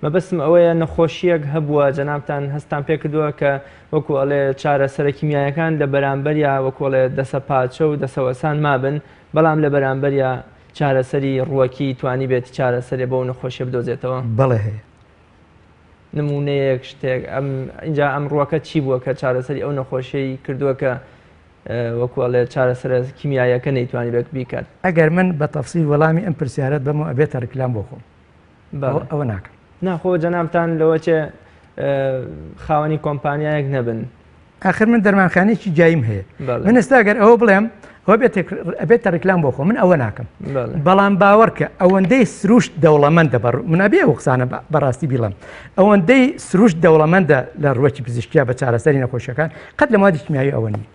Speaker 1: مەبەستم ئەوەیە نەخۆشیەک هەبووە جەنابتان هەستان پێ کردووە کە وەکو ئەڵێ چارەسەرە کیمیایەکان لە بەرامبەریا وەکوڵێ دەسە پاچە و دەسەوەسان مابن بەڵام لە بەرامبەریا چارەسەری ڕووەکی توانی بێت چارەسەرێ بەو نەخۆشیە بدۆزێتەوە.
Speaker 2: بەڵێ هەیە
Speaker 1: نمونەیەک شتێک اینجا ئەم ڕووەکە چی بووە کە چارەسەری ئەو نەخۆشیی کردووە کە وەکوڵێ چارەسەرە کیمیایەکە نەیتوانی بێت بیکات.
Speaker 2: ئەگەر من بە تەفسیل وەڵامی ئەم پرسیارەت بەمەوە ئەبێتە ڕکلام بۆ خۆم ئەوە ناکەم.
Speaker 1: ناخۆ جەنابتان لەوە چێ خاوەنی کۆمپانیایەک نەبن.
Speaker 2: آخر من دەرمانخانەیەکی جایم هەیە من ئێستا ئەگەر ئەوە بڵێم ئەوە ئەبێتە ڕکلام بۆ خۆ من ئەوە ناکەم بەڵام باوەڕکە ئەوەندەی سروشت دەوڵەمەندە منابێ ئەو قسانە بەڕاستی بیڵم ئەوەندەی سروشت دەوڵەمەندە لە ڕووەکی پزیشکیا بە چارەسەری نەخۆشیەکان قەت لە موادی کیمیایی ئەوە نیە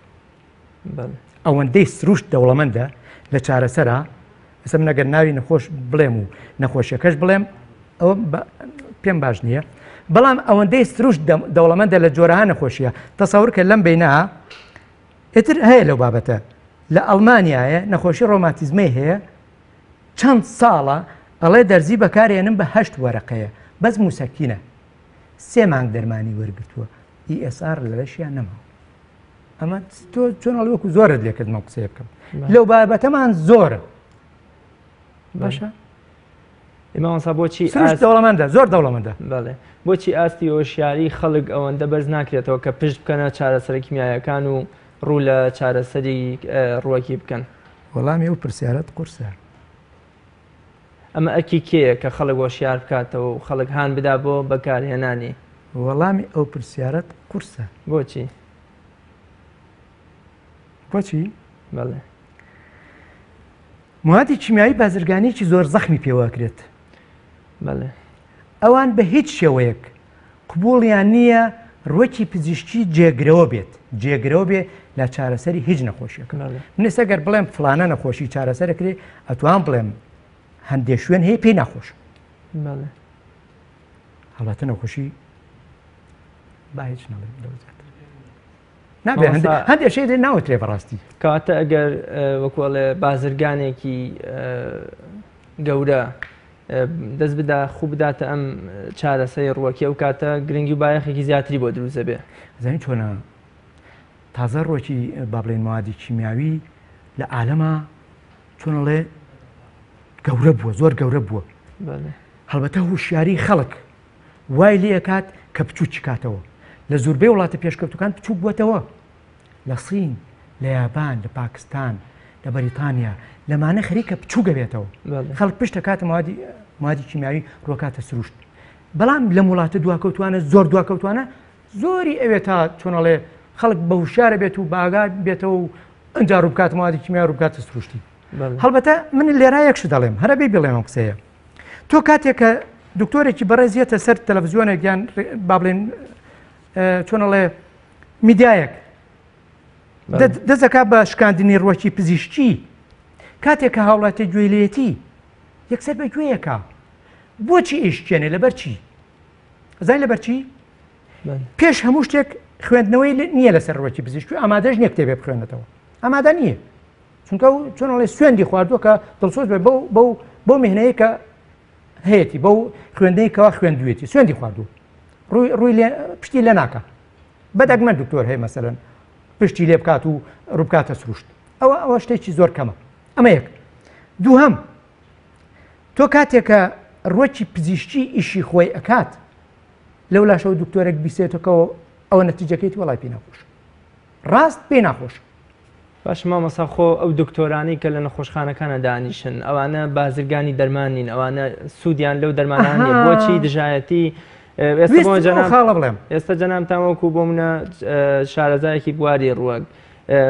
Speaker 2: ئەوەندەی سروشت دەوڵەمەندە لە چارەسەرە ئێستا من ئەگەر ناوی نەخۆش بڵێم و نەخۆشیەکەش بڵێم ئەوە پێم باش نییە بەڵام ئەوەندەی سروشت دەوڵەمەندە لە جۆرەها نەخۆشیە تەسەور کە لەم بینە ئێتر هەیە لەو بابەتە لە ئەڵمانیایە نەخۆشی ڕۆماتیزمەی هەیە چەند ساڵە ئەڵێ دەرزی بەکارێنم بە 8 وەرەقەیە بەس موسەکینە 3 مانگ دەرمانی وەرگرتووە ESR لەشیان نەماوە ئەمە تۆ چۆن ئەڵوەکو زۆرت لێکردمە قسە بکەم لەو بابەتەمان زۆرە باشە
Speaker 1: ئێمەوەسا بۆچی
Speaker 2: دەوڵەمەندە زۆر دەوڵەمەندە
Speaker 1: بەڵێ بۆچی ئاستی هۆشیاری خەڵک ئەوەندە بەرز ناکرێتەوە کە پشت بکەنە چارەسەرە کیمیایەکان و ڕوو لە چارەسەری ڕووەکی بکەن
Speaker 2: وەڵامی ئەو پرسیارەت قورسە
Speaker 1: ئەمە ئەکی کێیە کە خەڵک هۆشیار بکاتەوە و خەڵک هان بدا بۆ بەکارهێنانی
Speaker 2: وەڵامی ئەو پرسیارەت قورسە
Speaker 1: بۆچی بەڵێ
Speaker 2: موادی کیمیایی بازرگانێکی زۆر زەخمی پێواکرێت
Speaker 1: بەڵێ
Speaker 2: ئەوان بە هیچ شێوەیەک قبوڵیان نییە ڕووەکی پزیشکی جێگرەوە بێ لە چارەسەری هیچ نەخۆشیەکە من ئێستا گەر بڵێم فلانە نەخۆشی چارەسەرەکرێ ئەتوان بڵێم هەندێک شوێن هەیە پێی ناخۆش هەڵاتە نەخۆشی با هیچ نابێ هەندێک شێ ناوەترێ بەڕاستی
Speaker 1: کاتە ئەگەر وەکوڵێ بازرگانێکی گەورە دەست بدا خوب بداتە ئەم چارەسەری ڕووەکی ئەو کاتە گرنگی و بایەخێکی زیاتری بۆ دروستە بێ
Speaker 2: زانین چۆنە تازە ڕۆکی با بڵێن موادی کیمیاوی لە عالەما چۆنەڵێ گەورە بووە زۆر گەورە بووە هەڵبەتە هوشیاری خەڵک وای لێ ئەکات کە بچوو چکاتەوە لە زۆربەی وڵاتە پێشکەوتەکان بچوو بووەتەوە لە سین لە یابان لە پاکستان لە بەریتانیا لەمانە خەریکە بچوو گەبێتەوە خەڵک پشتە کاتە موادی کیمیاوی ڕۆکاتە سروشت بەڵام لە وڵاتە دواکەوتوانە زۆر دواکەوتوانە زۆری ئەوێت تا چۆنەڵێ خەڵک بە وشارە بێت و باگات بێتەوە و ئەنجا ڕووبکات موادی کیمیایی ڕووبکاتە سروشتی هەڵبەتە من لێرایەکش دەڵێم هەرە بێ بڵێم ئەم قسەیە تۆ کاتێک کە دکتۆرێکی بەڕێزیەتە سەر تەلەڤیزیۆنێک یان با بڵێن چۆنەڵێ میدیایەک دەزەکات بە شکاندنی ڕووەکی پزیشکی کاتێک کە هاوڵاتی گوێلێتی یەکسەر بە گوێیەکە بۆچی ئیشکێنێ لەبەر چی زای لەبەر چی پێش هەموو شتێک خوێندنەوەی نییە لەسەر ڕووەکی پزیشکی ئامادەش نییە کتێبێ بخوێنێتەوە ئامادە نییە چونکە چۆنەڵێ سوێندی خواردووە کە دڵسۆز بێ بەو مهنەیە کە هەیەی بەو خوێندەیەکەوە خوێندوێتی سوێندی خواردوو ڕووی پشتی لێ ناکە بەدەگمە دکتۆر هەیە مەسەرەن پشتی لێ بکات و ڕووبکاتە سروشت ئەوە شتێکی زۆر کەمە ئەمە یەک دووهەم تۆ کاتێکە ڕووەکی پزیشکی ئیشی خۆی ئەکات لەو لاشەوە دکتۆرێک بیسێتەکەەوە ئەوە نەتیجەکەیت وەڵای پێ ناخۆش ڕاست پێ ناخۆش
Speaker 1: باش مامەسا خۆ ئەو دکتۆرانی کە لە نەخۆشخانەکانە دانیشن ئەوانە بازرگانی دەرمانین ئەوانە سوودیان لەو دەرمانانیە بۆچی دژایەتی ئێستا جەنابتان وەکو بۆ منە شارەزایەکی بواری ڕووەک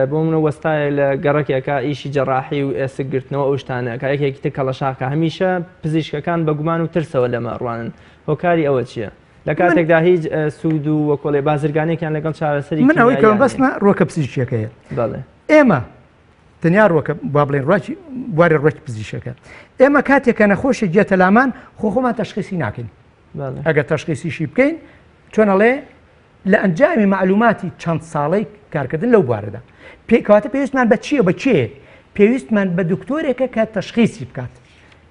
Speaker 1: بۆ منە وەستایە لە گەڕەکێکە ئیشی جەڕاحی و ئێسگرتنەوە ئەو شتانە کە یەکێکی تر کەڵەشاکە هەمیشە پزیشکەکان بە گومان و ترسەوە لەمە ڕوانن هۆکاری ئەوە چییە لە کاتێکدا هیچ سوود و وەکۆڵێ بازرگانێکیان لەگەڵ چارەسەری
Speaker 2: من ئەوەی کەم بەسمە ڕووەکە پزیشکەکەیە
Speaker 1: بەڵێ
Speaker 2: ئێمە تەنیا ڕووەکە با بڵێن بواری ڕووەکی پزیشکەکە ئێمە کاتێکە نەخۆشی جێتە لامان خۆمان تەشخیصی ناکەین ئەگەر تەشخیصیشی بکەین چۆنەڵێ لە ئەنجامی معلوماتی چەند ساڵەی کارکردن لەو بوارەدا پێکاتە پێویستمان بە چییە بە چێ پێویستمان بە دکتۆرێکە کە تەشخیصی بکات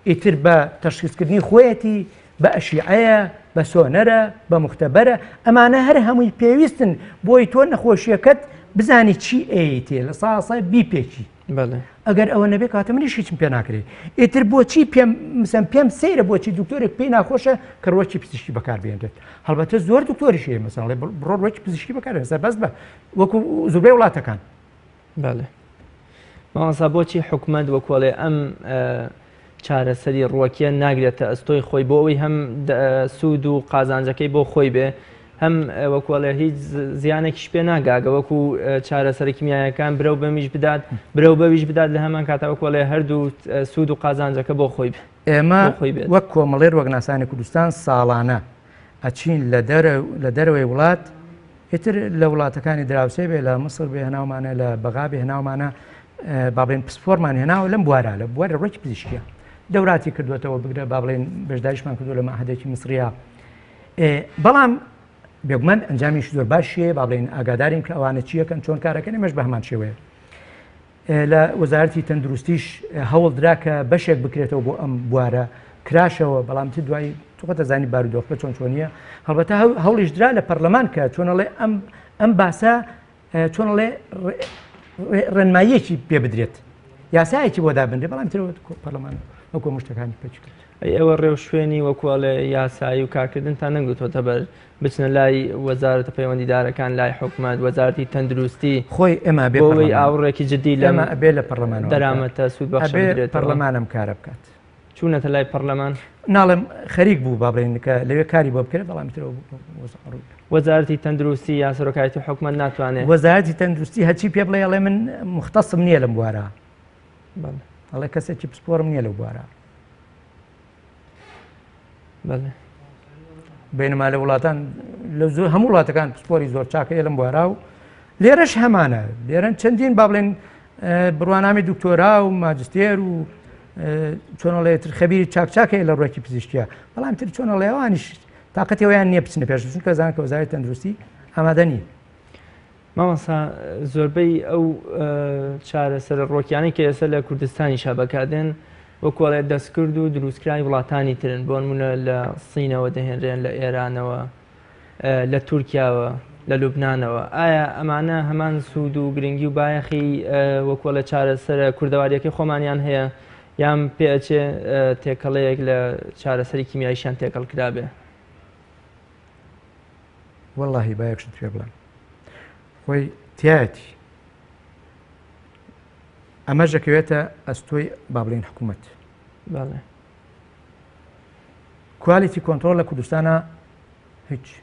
Speaker 2: ئیتر بە تەشخیصکردنی خۆیەتی بە ئەشیعەیە بە سۆنەرە بە مختەبەرە ئەمانە هەر هەمووی پێویستن بۆی تۆ نەخۆشیەکەت بزانی چی ئەیتێ لە ساسای بیپێکی ئەگەر ئەوە نەبێت کاتە منیش هیچم پێ ناکرێت ئیتر بۆچی پێم سەیرە بۆچی دکتۆرێک پێی ناخۆشە کە ڕۆکی پزیشکی بەکاربێنێت هەڵبەتە زۆر دکتۆریش هەیە مەسەڵ بڕۆ ڕۆکی پزیشکی بەکارێنێت بەس بە وەکو زۆربەی وڵاتەکان
Speaker 1: مامۆستا بۆچی حکومەت وەکوڵێ ئەم چارەسەری ڕووەکیە ناگرێتە ئەستۆی خۆی بۆ ئەوی هەم سوود و قازانجەکەی بۆ خۆی بێ هەم وەکوڵێ هیچ زیانێکیش پێ ناگاگە وەکو چارەسەری کیمیایەکان برەو بەمیش بدات برەو بەویش بدات لە هەمان کاتە وەکوڵێ هەردوو سوود و قازانجەکە بۆ خۆی بێ
Speaker 2: ئێمە وەک کۆمەڵێر وەگناسانی کوردستان ساڵانە ئەچین لە دەرەوەی وڵات ئیتر لە وڵاتەکانی دراوسێ بێ لە مەسر بێ هەناومانە لە بەغا بێ هەناومانە بابڵێن پسپۆرمان هێناوە لەم بوارە لە بوارە ڕۆکی پزیشکیە دەوراتی کردوێتەوە بگرە با بڵێن بەشداریشمان کردو لە مەعهدێکی مسریە بەڵام بێگومان ئەنجامیش زۆر باشیە با بڵێن ئاگادارین کە ئەوانە چیەکەن چۆن کارەکەن ئێمەش بە هەمان شێوەیە لە وەزارەتی تەندروستیش هەوڵ درا کە بەشێک بکرێتەوە بۆ ئەم بوارە کراشەوە بەڵام تی دوای توخەتە زانی بارودۆخ بە چۆن چۆنیە هەڵبەتە هەوڵیش درا لە پەرلەمان کە چۆنەڵێ ئەم باسە چۆنەڵێ ڕێنماییەکی پێ بدرێت یاسایەکی بۆ دابنرێت بەڵام ترەوە پەرلەمان وەکو مشتەکانی پێچکرد
Speaker 1: ئێوە ڕێو شوێنی وەکوڵێ یاسایی و کارکردنتان نەگوتۆتە بەر بچنە لای وەزارەتە پەیوەندیدارەکان لای حکومەت وەزارەتی تەندروستی
Speaker 2: خۆی ئێمە
Speaker 1: بۆەوەی ئاوڕێکی جددی لەمە
Speaker 2: ئەبێ لە پەرلەمان
Speaker 1: دەرامەتە سوود بەخش بدرێت
Speaker 2: پەرلەمانم کارە بکات
Speaker 1: چوونەتە لای پەرلەمان
Speaker 2: ناڵم خەریک بوو با بڵێن کە لەوێ کاری بۆ بکرێت بەڵام ترەوە
Speaker 1: وەزارەتی تەندروستی یا سەرۆکایەتی حکومەت ناتوانێت
Speaker 2: وەزارەتی تەندروستی هەچی پێ بڵێ ئەڵێ من مختصم نییە لەم بوارە ئەڵێ کەسێکی پسپۆرم نییە لەو بوارە بینما لە وڵاتان لە هەموو وڵاتەکان پسپۆری زۆر چاکەیە لەم بوارا و لێرەش هەمانە لێرەن چەندین با بڵێن بڕوانامی دکتۆرا و ماجستێر و چۆنەڵێتر خەبیری چاکچاکەیە لە ڕۆکی پزیشکیە بەڵام تر چۆنەڵێوانیش تااقەتەوەیان نییە بچنە پێش چونکە زان کە وەزارەتی تەندروستی ئامادە نیە
Speaker 1: مامەسا زۆربەی ئەو چارەسەر ڕۆکیانی کە ئێستا لە کوردستانی شابەکادێن وەکوڵێت دەستکرد و دروستکرای وڵاتانی ترن بۆ نمونە لە سینەوە دەهێنرێن لە ئێرانەوە لە تورکیاوە لە لوبنانەوە ئایا ئەمانە هەمان سوود و گرنگی و بایەخی وەکوە لە چارەسەر کوردەواریەکەی خۆمانیان هەیە یان پێچێ تێکەڵەیەک لە چارەسەری کیمیاییشان تێکەڵ کرابێ
Speaker 2: وەڵڵاهی بایەکشت پێ بڵێم خۆی تایەتی ئەمە ژەکەوێتە ئەستۆی با بڵێن حکوومەت کوالیتی کۆنتڕۆل لە کوردستانە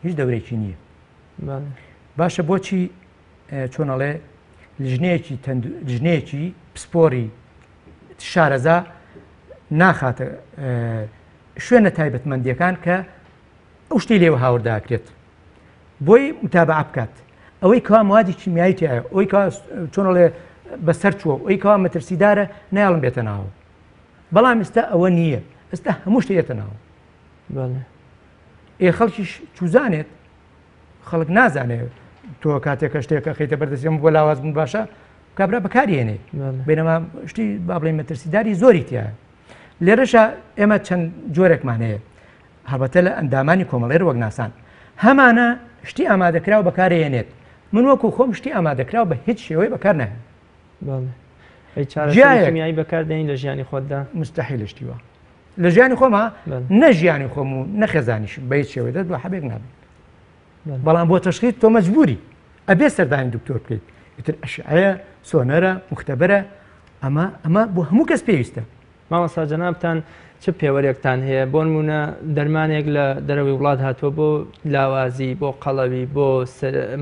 Speaker 2: هیچ دەورێکی نییە باشە بۆچی چۆنەڵێ لژنەیەکی پسپۆری شارەزا ناخاتە شوێنە تایبەتمەندیەکان کە ئەو شتی لێوە هاورداکرێت بۆی متابعە بکات ئەوەی کەوا موادی کیمیایی تایە ئەوەی چۆنەڵێ بەسەر چووە ئەوی کەوا مەترسیدارە نایڵم بێتە ناوە بەڵام ئێستا ئەوە نییە ئێستا هەموو شتێتە ناوە خەڵکیش چوزانێت خەڵک نازانێت تۆ کاتێکە شتێکە خەیتە بەردەستیم بۆ لاواز بوون باشە کابرا بەکارێنێ بینەما شتی با بڵێن مەترسیداری زۆری تایە لێرەشە ئێمە چەند جۆرێکمان هەیە هەڵبەتە لە ئەندامانی کۆمەڵێر وەگناسان هەمانە شتی ئامادەکراو بەکارێنێت من وەکو خۆم شتی ئامادەکراو بە هیچ شێوەی بەکار نەهێ
Speaker 1: کیمیایی بەکاردێنین لە ژیانی خۆتدا
Speaker 2: مستحیل شتیوە لە ژیانی خۆمە نە ژیانی خۆم و نەخێزانیش بە هیچ شێوەیە دەست بە حەبێک نابێت بەڵام بۆ تەشخیص تۆ مەجبوری ئەبێ سەردانی دکتۆر بکەیت ئیتر ئەشعەیە سۆنەرە مختەبەرە ئەمە بۆ هەموو کەس پێویستە
Speaker 1: مامۆستا جەنابتان چه پێوەرێکتان هەیە بۆ نمونە دەرمانێک لە دەرەوەی وڵات هاتووە بۆ لاوازی بۆ قەڵەوی بۆ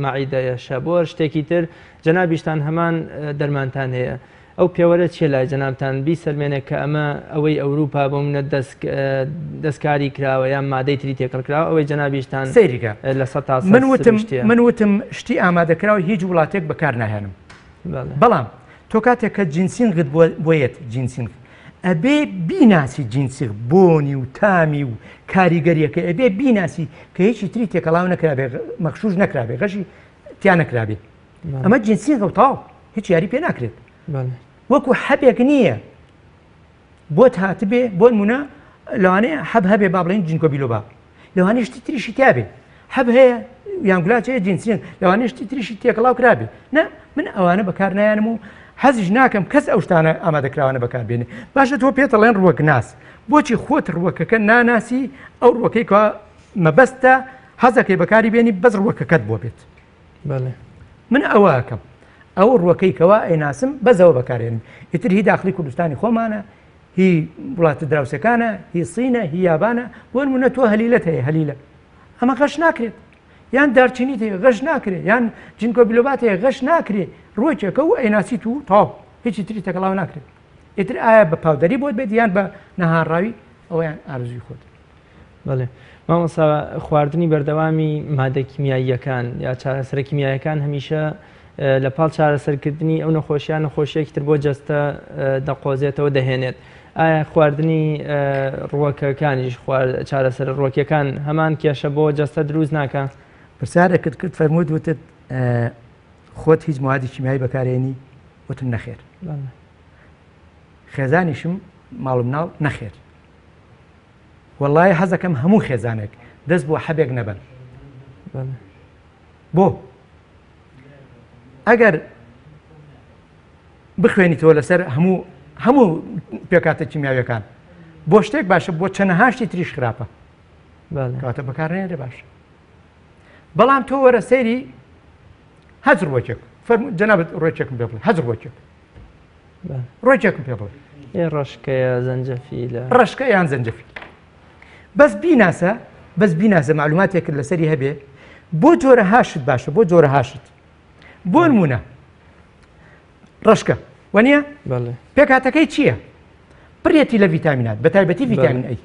Speaker 1: مەعیدەیەشە بۆ شتێکی تر جەنابیشتان هەمان دەرمانتان هەیە ئەو پێوەرە چیە لای جەنابتان بیسەلمێنێک کە ئەمە ئەوەی ئەوروپا بۆ منە دەستکاری کراوە یان مادەی تری تێکەڵ کراوە ئەوەی جەنابیشتان
Speaker 2: سەیریکە
Speaker 1: لە سە
Speaker 2: من وتم شتی ئامادەکراوە هیچ وڵاتێک بەکار ناهێنم بەڵام تۆ کاتێک کە جینسینغت بۆیەت جینسینغ ئەبێ بیناسی جینسی بۆنی و تامی و کاریگەریەکە ئەبێ بیناسی کە هیچی تری تێکەڵاو نەکرابێ مەخشوش نەکرابێ غەشی تیان نەکرابێت ئەمە جینسی غەوتاو هیچ یاری پێ ناکرێت وەکو حەبێک نییە بۆت هاتبێ بۆ نمونە لەوانەیە حەب هەبێ با بڵێن جینکۆ بیلۆبا لەوانەیە شتی تریشی تیابێ حەب هەیە یانگولاچ هەیە جینسیەن لەوانەیە شتی تریشی تێکەڵاو کرابێ نە من ئەوانە بەکار نایانم و حەزیش ناکەم کەس ئەو شتانە ئامادەکراوانە بەکاربێنێ باشە تۆ پێتەڵێن ڕوەک ناس بۆچی خۆت ڕوەکەکە ناناسی ئەو ڕوەکەی کە مەبەستە حەزەکەی بەکاری بێنی بەس ڕوەکەکەت بۆ بێت من ئەوە ئەەکەم ئەو ڕوەکەی کەوا ئەیناسم بەزەوە بەکارێنم ئیتر هی داخلی کوردستانی خۆمانە هی وڵاتە دراوسەکانە هی سینە هی یابانە بۆ نمونە تۆ هەلیلەت هەیە هەلیلە ئەمە غەش ناکرێت یان دارچینیت هەیە غەش ناکرێت یان جینکۆ بیلۆبات هەیە غەش ناکرێت ڕۆکێکە و ئەیناسی و تاو هیچی تری تەکەڵاو ناکرێت ئیتر ئایا بە پاودەری بۆت بێت یان بە نەهاڕاوی ئەویان ئارزوی خۆت
Speaker 1: بەڵێ مامۆستا خواردنی بەردەوامی مادە کیمیاییەکان یا چارەسەرە کیمیایەکان هەمیشە لە پاڵ چارەسەرکردنی ئەو نەخۆشییان نەخۆشیەکی تر بۆ جەستە دەقۆزێتەوە دەهێنێت ئایا خواردنی ڕووەکەکانیش چارەسەر ڕۆکیەکان هەمان کێشە بۆ جەستە دروست ناکە
Speaker 2: پرسیارێکت کرد فەرمووت وتت خۆت هیچ موادی کیمیایی بەکارێنی وتم نەخێر خێزانیشم ماڵم ناو نەخێر وەڵڵای حەزەکەم هەموو خێزانێک دەست بۆ حەبێک نەبن بۆ ئەگەر بخوێنیتەوە لەسەر هەموو پێکاتە کیمیاویەکان بۆ شتێک باشە بۆ چەنەهاشتی تریش خراپە کاتە بەکارهێنێ باشە بەڵام تۆ وەرە سەیری هەز ڕۆکێک جەنابەت ڕۆکێکم پێ بڵێ هەز ڕۆکێکم پێ بڵێ
Speaker 1: ڕشکەیە زەنجەفیلە
Speaker 2: ڕشکە یان زەنجەفیل بەس بیناسە معلوماتێکرد لەسەری هەبێ بۆ جۆرە هاشت باشە بۆ جۆرە هاشت بۆ نمونە ڕشکە وەنیە پێکاتەکەی چییە؟ پڕێتی لە ڤیتامینات بە تایبەتی ڤیتامین ئەی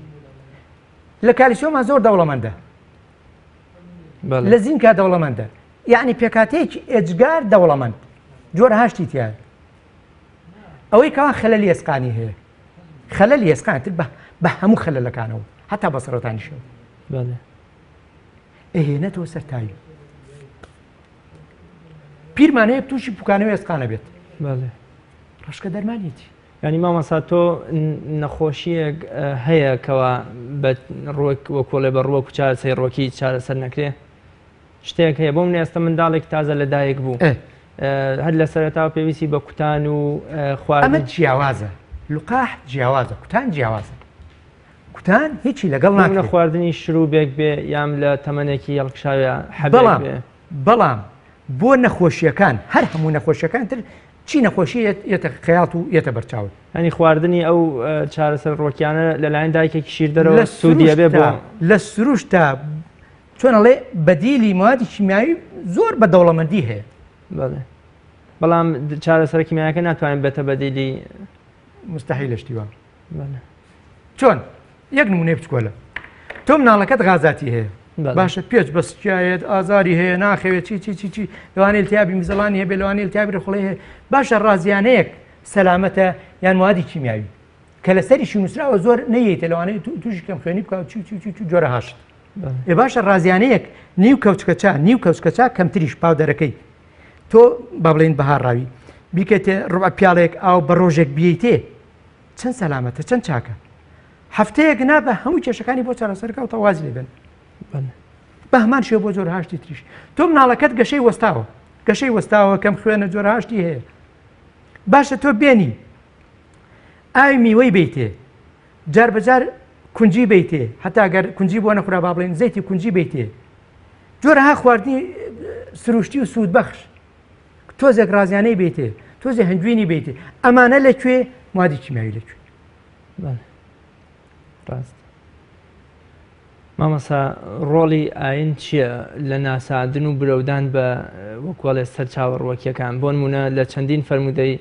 Speaker 2: لە کالیسیۆمە زۆر دەوڵەمەندە لە زینکا دەوڵەمەندە یعنی پێکاتەیەکی ئێجگار دەوڵەمەند جۆرە هاشتی تیایە ئەوەی کەوا خەلەلی ئێسقانی هەیە خەلەلی ئێسقان تر بە هەموو خەلەلەکانەوە هەتا بە سەرەتانیشەوە ئەهێنێتەوە سەرتایی پیرمانەیە تووشی پوکانەوە ئێسقانە بێت ڕشکە دەرمانیەتی
Speaker 1: ینی مامەسا تۆ نەخۆشیەک هەیە کەوا بە ڕۆک وەکۆڵێ بە ڕووەک و چارەسەر ڕۆکی چارەسەر نەکرێ شتێک هەیە بۆ منێ ئێستا منداڵێک تازە لەدایک بوو هەر لە سەرەتاوە پێویستی بە کوتان و خواردن
Speaker 2: ئەمە جیاوازە لوقاح جیاوازە کوتان جیاوازە کوتان هیچی لەگەڵ ناکرێت
Speaker 1: خواردنی شروع بێک بێ یام لە تەمەنێکی یەڵکشاوە
Speaker 2: بەڵام بۆ نەخۆشیەکان هەر هەموو نەخۆشیەکان تر چی نەخۆشی یەتە خەیاڵ و یەتە بەرچاوت
Speaker 1: ئەنی خواردنی ئەو چارەسەر ڕۆکیانە لەلایەن دایکێکی شیر دەرەوە سوودیە بێ بۆ
Speaker 2: لە سروشتا چۆنەڵێ بەدیلی موادی کیمیایی زۆر بە دەوڵەمەندی هەیە
Speaker 1: بەڵام چارەسەر کیمیایەکە ناتوانین بێتە بەدیلی
Speaker 2: مستحیل شتیوە چۆن یەک نمونەی بچکۆلە تۆ مناڵەکەت غازاتی هەیە باشە پێچ بەسکایەت ئازاری هەیە ناخەوێت چی لەوانەیە التیابی میزەڵانی هەبێ لەوانەیە التیابی ڕخڵەی هەیە باشە ڕازیانەیەک سەلامەتە یان موادی کیمیاوی کە لەسەریشی نووسراوە زۆر نەیەیتە لەوانەیە تووشی کەم خوێنی بکات چی جۆرە هاشت ێ باشە ڕازیانەیەک نیو کەوچکەچا کەمتریش پاودەرەکەی تۆ با بڵێن بەهاڕاوی بیکەتێ ڕوبە پیاڵێک ئاو بە ڕۆژێک بیەیتێ چەند سەلامەتە چەند چاکە هەفتەیەک نا بە هەموو کێشەکانی بۆ چارەسەرکە و تەواز لێبن بە هەمان شێ بۆ جۆرە هاشتی تریش تۆ مناڵەکەت گەشەی وەستاوە کەم خوێنە جۆرە هاشتی هەیە باشە تۆ بێنی ئاوی میوەی بیتێ جار بەجار کونجی بیتێ هەتا گەر کونجی بۆ نەخورا با بڵێن زەیتی کونجی بیتێ جۆرە ها خواردنی سروشتی و سوود بەخش تۆزێک ڕازیانەی بیتێ تۆزێ هەنگوینی بیتێ ئەمانە لەکوێ موادی کیمیاوی لەکوێ
Speaker 1: ڕاست مامەسا ڕۆڵی ئاین چییە لە ناساندن و برەودان بە وەکوڵێ سەرچاوە ڕوەکیەکان بۆ نمونە لە چەندین فەرمودەی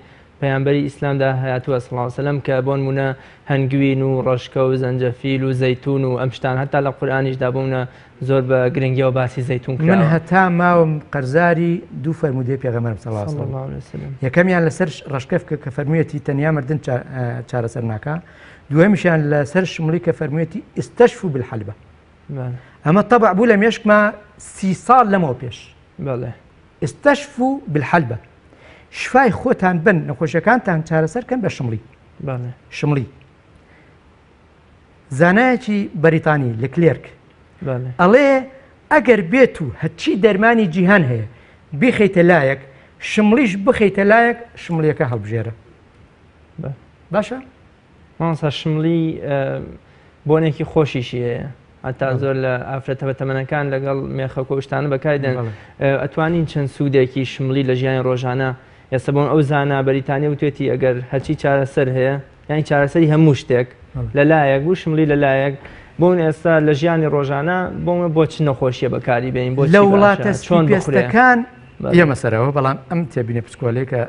Speaker 1: پەیامبەری ئیسلامدا هاتووە سڵ سەلەم کە بۆ نمونە هەنگوین و ڕەشکە و زەنجەفیل و زەیتون و ئەم شتان هەتا لە قورئانیشدا بوونە زۆر بە گرنگیەوە باسی زەیتون کراوە.
Speaker 2: من هەتا ماوەم قەرزاری دوو فەرمودەی پێغەمبەر صلی الله علیه وسلم یەکەمیان لەسەر ڕەشکەف کە فەرموویەتی تەنیا مردن چارەسەر ناکا، دووەمیشیان لەسەر شمڵی کە فەرموویەتی ئستەشفوا بالحەلبە. ئەمە طبع بوو لە مێشکما 30 ساڵ لەمەوە پێش. ئستەشفوا بالحەلبە، شفای خۆتان بن نەخۆشیەکانتان چارەسەرکەن بە شمڵی. شمڵی زانایەکی بەریتانی لە کلێرک ئەڵێ ئەگەر بێت و هەچی دەرمانی جیهان هەیە بیخەیتە لایەک، شمڵیش بخەیتە لایەک، شمڵیەکە هەڵبژێرە. باشە؟
Speaker 1: مامۆستا شمڵی بۆنێکی خۆشیشی هەیە، هەتا زۆر لە ئافرەتە بەتەمەنەکان لەگەڵ مێخە کۆشتانە بەکاردێن. ئەتوانین چەند سوودێکی شمڵی لە ژیانی ڕۆژانە ئێستا بۆن ئەو زانە بەریتانیا وتێتی ئەگەر هەچی چارەسەر هەیە یانی چارەسەری هەموو شتێک لەلایەک بوو شمڵی لەلایەک بۆن ئێستا لە ژیانی ڕۆژانە بۆمە بۆ چ نەخۆشیە بەکاری بێنین بۆ
Speaker 2: لە وڵاتە پێستەکان ئێمەسەرەوە بەڵام ئەم تێبینە پسکۆلەیەکە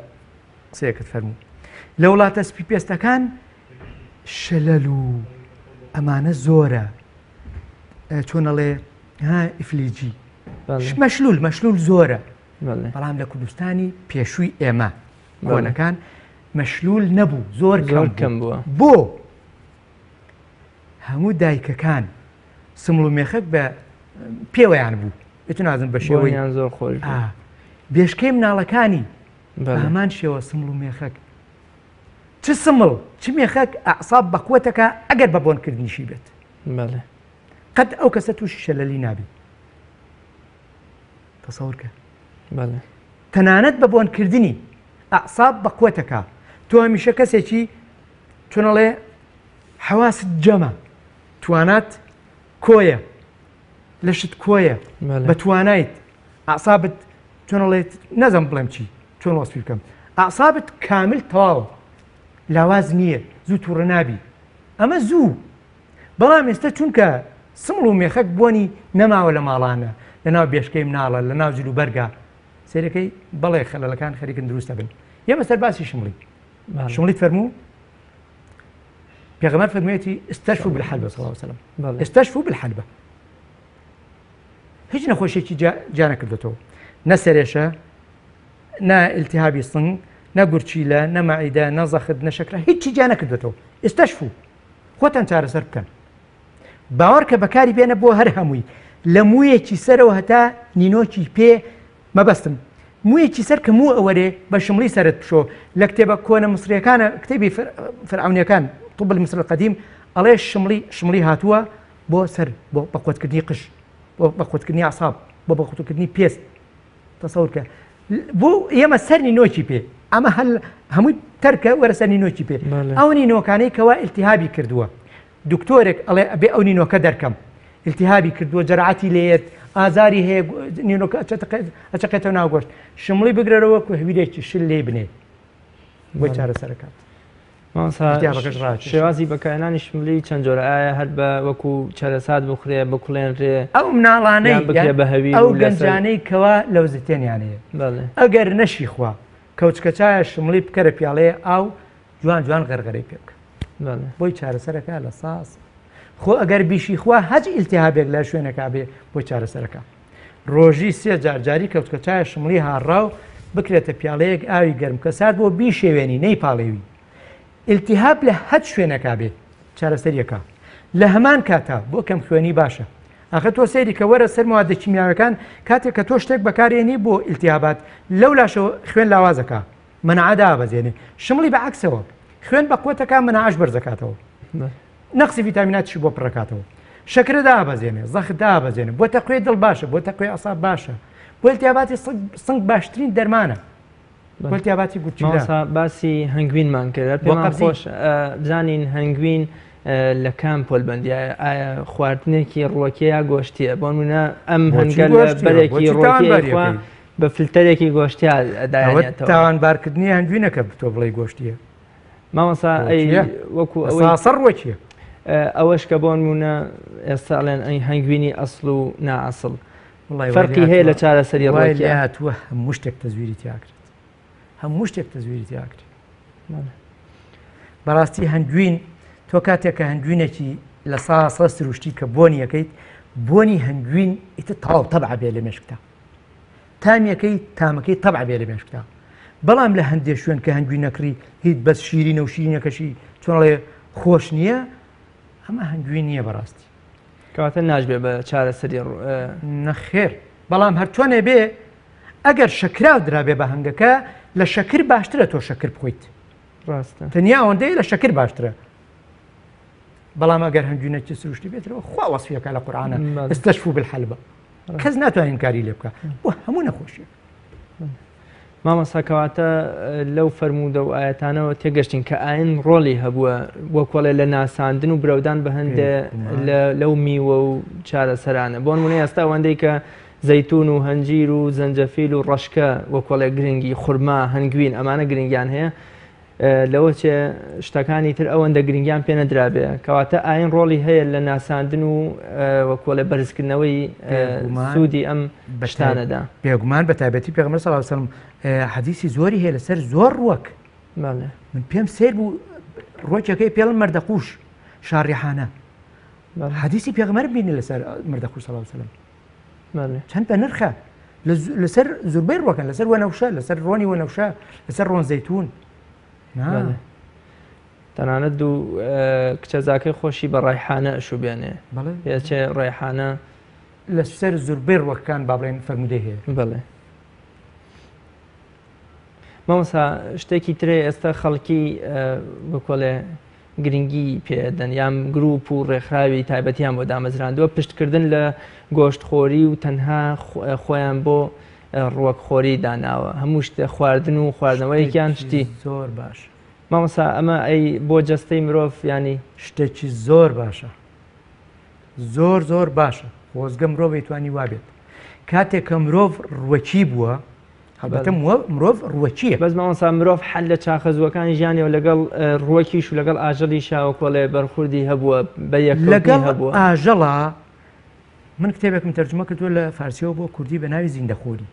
Speaker 2: قسەیەکت فەرموو لە وڵاتە سپی پێستەکان شەلەل و ئەمانە زۆرە چۆنەڵێ ئیفلیجی مەشلول زۆرە، بەڵام لە کوردستانی پێشووی ئێمە کۆنەکان مەشلول نەبوو، زۆر کەم بووە. بۆ هەموو دایکەکان سمڵ و مێخەک بە پێوەیان بوو، بێت نازم بە شێوەیان
Speaker 1: زۆر خۆش
Speaker 2: بێشکەی مناڵەکانی هەمان شێوە سمڵ و مێخەک. چ سمڵ چ مێخەک ئەعساب بەقوەتەکە ئەگەر بە بۆنکردنیشی بێت قەت ئەو کەسە تووشی شەلەلی نابی. تەسەوورکە تەنانەت بە بۆنکردنی ئەعساب بەقوەتەکە تۆ هەمیشە کەسێکی چۆنەڵێ حەواست جەمە، توانات کۆیە لە شت کۆیە بە توانایت ئەعسابت چۆنەڵێت نەزەم بڵێم چی چۆن وەسفی بکەم، ئەعسابت کامل تەواوە، لاواز نییە، زوو تووڕە نابی. ئەمە زوو، بەڵام ئێستا چونکە سمڵ و مێخەک بۆنی نەماوە لە ماڵانە لەناو بێشکەی مناڵە لەناو جلو بەرگە سێرەکەی بەڵێ خەلەلەکان خەریکن دروستە بن. ئێمە سەر باسی شمڵی فەرموو پێغەمبەر فەرموویەتی ئستەشفوا بالحەلبە صلی الله علیه وسلم، ئستەشفوا بالحەلبە. هیچ نەخۆشیێکی جا نەکردێتەوە، نە سەرێشە، نە ئیلتیهابی سنگ، نە گورچیلە، نە مەعیدە، نە زەخت، نە شەکرە، هیچی جا نەکردێتەوە. ئستەشفوا خۆتان چارەسەر بکەن، باوەڕ کە بەکاری بێنە بۆ هەر هەمووی. لە موویەکی سەرەوە هەتا نینۆکی پێ مەبەستم، موویەکی سەر کە موو ئەوەرێ بە شمڵی سەرت بشۆ. لە کتێبە کۆنە مسریەکانە کتێبی فەرعونیەکان طب المصر القديم ئەڵێ شمڵی هاتووە بۆ سەر بۆ بەقوتکردنی قش، بۆ بەقوتکردنی ئەعساب، بۆ بەقوتکردنی پێست. تەسەوورکە بۆ ئێمە سەر نینۆکی پێ، ئەمە هەمووی تەرکە وەرە سەر نینۆکی پێ. ئەو نینۆکانەی کەوا ئیلتیهابی کردووە، دکتۆرێک ئەڵێ ئەبێ ئەو نینۆکە دەرکەم، ئیلتیهابی کردووە، جەرعەتی لێت، ئازاری هەیە، نینۆکە ئەچەقێتەوە ناو گۆشت، شمڵی بگرەرەوە کو هەویرێکی شل لێ بنێ بۆی چارەسەرەکات.
Speaker 1: شێوازی بەکارهێنانی شمڵی چەند جۆرە، ئایا هەر بە وەکو چارەسات بخورێ بکوڵێنرێ
Speaker 2: ئەو مناڵانەی بە هەوی ئەو گەنجانەی کەوا لەو زتێنیانەیە ئەگەر نەشی خوا کەوچکە چایە شمڵی بکەرە پیاڵەیە ئاو جوان غەرغەرەی پێ بکە بۆی چارەسەرەکە لە ساس. خۆ ئەگەر بیشی خوا هەج ئیلتیهابێک لە شوێنەکە بێ بۆ چارەسەرەکە. ڕۆژی 3 جاری کەوچکە چایە شمڵی هاڕاو بکرێتە پیاڵەیەک ئاوی گەرم کە سات بۆ بیشێوێنی نەیپاڵێوی. ئیلتیهاب لە هەج شوێنەکە بێ چارەسەریەکە لە هەمان کاتا بۆ کەم خوێنی باشە. ئاخە تۆ سەیری کە وەرە سەر موادە کیمیاوەکان کاتێک کە تۆ شتێک بەکارێنی بۆ ئیلتیهابات لەو لاشەوە خوێن لاوازەکە مەنەعە دابەزێنێ. شمڵی بەعکسەوە خوێن بەقوتەکە مەنەعەش بەرزەکاتەوە، نەقسی ڤیتامیناتیشی بۆ پڕەکاتەوە، شەکرە دابەزێنێ، زەخت دابەزێنێ، بۆ تەقوێ دڵ باشە، بۆ تەقوێ ئەساب باشە، بۆ ئیلتیهاباتی سنگ باشترین دەرمانە. بەڵتیاباتی گوتچیدا
Speaker 1: باسی هەنگوینمان کرد پێمان خۆش بزانین هەنگوین لە کام پۆلبەندیە ئایا خواردنێکی ڕۆکەیە گۆشتیە بۆ نمونە ئەم هەنگەل بەرێکی ڕۆکەیە بە فلتەرێکی گۆشتیا ئەدایێتەوە.
Speaker 2: تاوانبارکردنی هەنگوینەکە تۆ بڵێ گۆشتیە
Speaker 1: مامۆستا وەکو
Speaker 2: ئەوەسەر ڕۆکیە
Speaker 1: ئەوەش کە بۆ نمونە ئێستا ئەڵێن ئەی هەنگوینی ئەسڵ و نائەسڵ فەرقی هەیە لە چارەسەری ڕۆکیە
Speaker 2: هاتووە هەموو شتێک تەزویری تیا کرد، هەموو شتێک تەزویری تیا کرد. بەڕاستی هەنگوین تۆ کاتێک کە هەنگوینێکی لە ساسە سروشتی کە بۆنی یەکەیت بۆنی هەنگوین ئیتر تەواو تەبع بێ لە مێشکتا تامیەکەی تامەکەی تەبع بێ لە مێشکتا بەڵام لە هەندێک شوێن کە هەنگوین نەکڕی هیچ بەس شیرینە و شیرینەکەشی چۆنڵێ خۆش نییە ئەمە هەنگوین نییە بەڕاستی
Speaker 1: کەواتە ناژبێ بە چارەسەری
Speaker 2: نەخێر بەڵام هەرچۆنێ بێ ئەگەر شەکراو درابێ بە هەنگەکە لە شەکر باشترە تۆ شەکر بخۆیت
Speaker 1: ڕاستە
Speaker 2: تەنیا ئەوەندەی لە شەکر باشترە بەڵام ئەگەر هەنگوینەکی سروشتی بێتەوە خوا وەسفیەکە لە قورئانە ئەستەشفوا بالحەلبە کەس ناتوانین کاری لێ بکە بۆ هەموو نەخۆشیە
Speaker 1: مامۆستا کەواتە لەو فەرموودە و ئاەتانەوە تێگەشتین کە ئاین ڕۆڵی هەبووە وەکۆڵێ لە ناساندن و برەودان بە هەندێ لەو میوە و چارەسەرانە بۆ نمونەی ئێستا ئەوەندەی کە زەیتون و هەنجیر و زەنجەفیل و ڕەشکە وەکۆڵێ گرنگی خورما هەنگوین ئەمانە گرنگیان هەیە لەوە چێ شتەکانی تر ئەوەندە گرنگیان پێ نەدرابێ کەواتە ئاین ڕۆڵی هەیە لە ناساندن و وەکۆڵێ بەرزکردنەوەی سوودی ئەم بەشتانەدا
Speaker 2: بێگومان بە تایبەتی پێغەمبەر صلی الله علیه و سلم حەدیسی زۆری هەیە لەسەر زۆر ڕوەک من پێم سیر بوو ڕۆکێکەکەی پێڵم مەردەقوش شاڕیحانە حەدیسی پێغەمبەر بینی لەسەر مەردەقوش صلی الله علیه و سلم چەند بە نرخە لەسەر زوربەی ڕوەکەن لەسەر وەنەوشە لەسەر ڕۆنی وەنەوشە لەسەر ڕۆن زەیتون
Speaker 1: تەنانەت دوو کچەزاکەی خۆشی بە ڕایحانە ئەشوبێنێ پێچێ ڕایحانە
Speaker 2: لەسەر زوربەی ڕوەکان با بڵێن فەرمودەی هەیە
Speaker 1: بڵێ مامۆستا شتێکی ترێ ئێستا خەڵکی بکۆڵێ گرنگی پێدەن یان گروپ و ڕێکخراوی تایبەتیان بۆ دامەزراندووە پشتکردن لە گۆشتخۆری و تەنها خۆیان بۆ ڕوەکخۆری داناوە هەموو شتێ خواردن و خواردنەوەیەکیان شتی
Speaker 2: زۆر باش
Speaker 1: مامۆستا ئەمە ئەی بۆ جەستەی مرۆڤ ینی
Speaker 2: شتێکی زۆر باشە زۆر باشە خۆزگە مرۆڤ دەیتوانی وابێت کاتێک کە مرۆڤ ڕوەکی بووە هەڵبەتە مرۆڤ ڕوەکیە
Speaker 1: بەس مامۆستا مرۆڤ حەل لە چاخەزوەکانی ژیانیەوە لەگەڵ ڕوەکیش و لەگەڵ ئاژەڵی شاوەکۆڵێ بەرخوردی هەبووە بە یەکەوتی هەبووە
Speaker 2: لەگەڵ ئاژەڵە من کتێبێکم تەرجمە کردووە لە فارسیەوە بۆ کوردی بە ناوی زیندەخۆری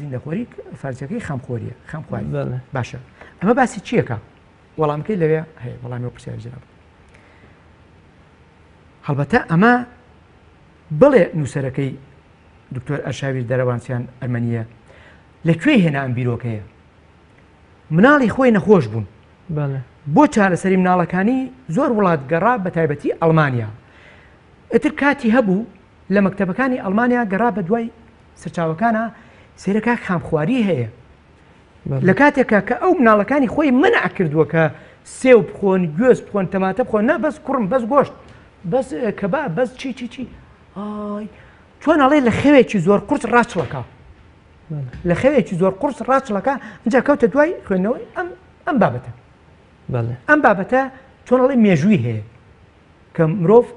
Speaker 2: زیندەخۆری فارسیەکەی خەمخۆریە خەمخواری باشە ئەمە باسی چیەکە وەڵامەکەی لەوێ هەیە وەڵامی پرسیار جراب هەڵبەتە ئەمە بڵێ نووسەرەکەی دکتۆر ئەرشاویر دەرەوانسیان ئەرمەنیە لەکوێ هێنا ئەم بیرۆکەیە مناڵی خۆی نەخۆش بوون بۆ چارەسەری مناڵەکانی زۆر وڵات گەڕا بە تایبەتی ئەڵمانیا ئەتر کاتی هەبوو لە مەکتەبەکانی ئەڵمانیا گەڕا بە دوای سەرچاوەکانە سێرەکە خامخواری هەیە لە کاتێکە کە ئەو مناڵەکانی خۆی منع کردووە کە سێو بخۆن گوێز بخۆن تەماتە بخۆن نە بەس کوڕم بەس گۆشت بەس کەبا بەس چی ئای چۆن ئەڵێ لە خەوێکی زۆر قورس ڕاچڵەکە لە خەوێکی زۆر قورس ڕاچڵەکە اینجا کەوتە دوای خوێندنەوەی ئەم بابەتە ئەم بابەتە چۆن ئەڵێ مێژووی هەیە کە مرۆڤ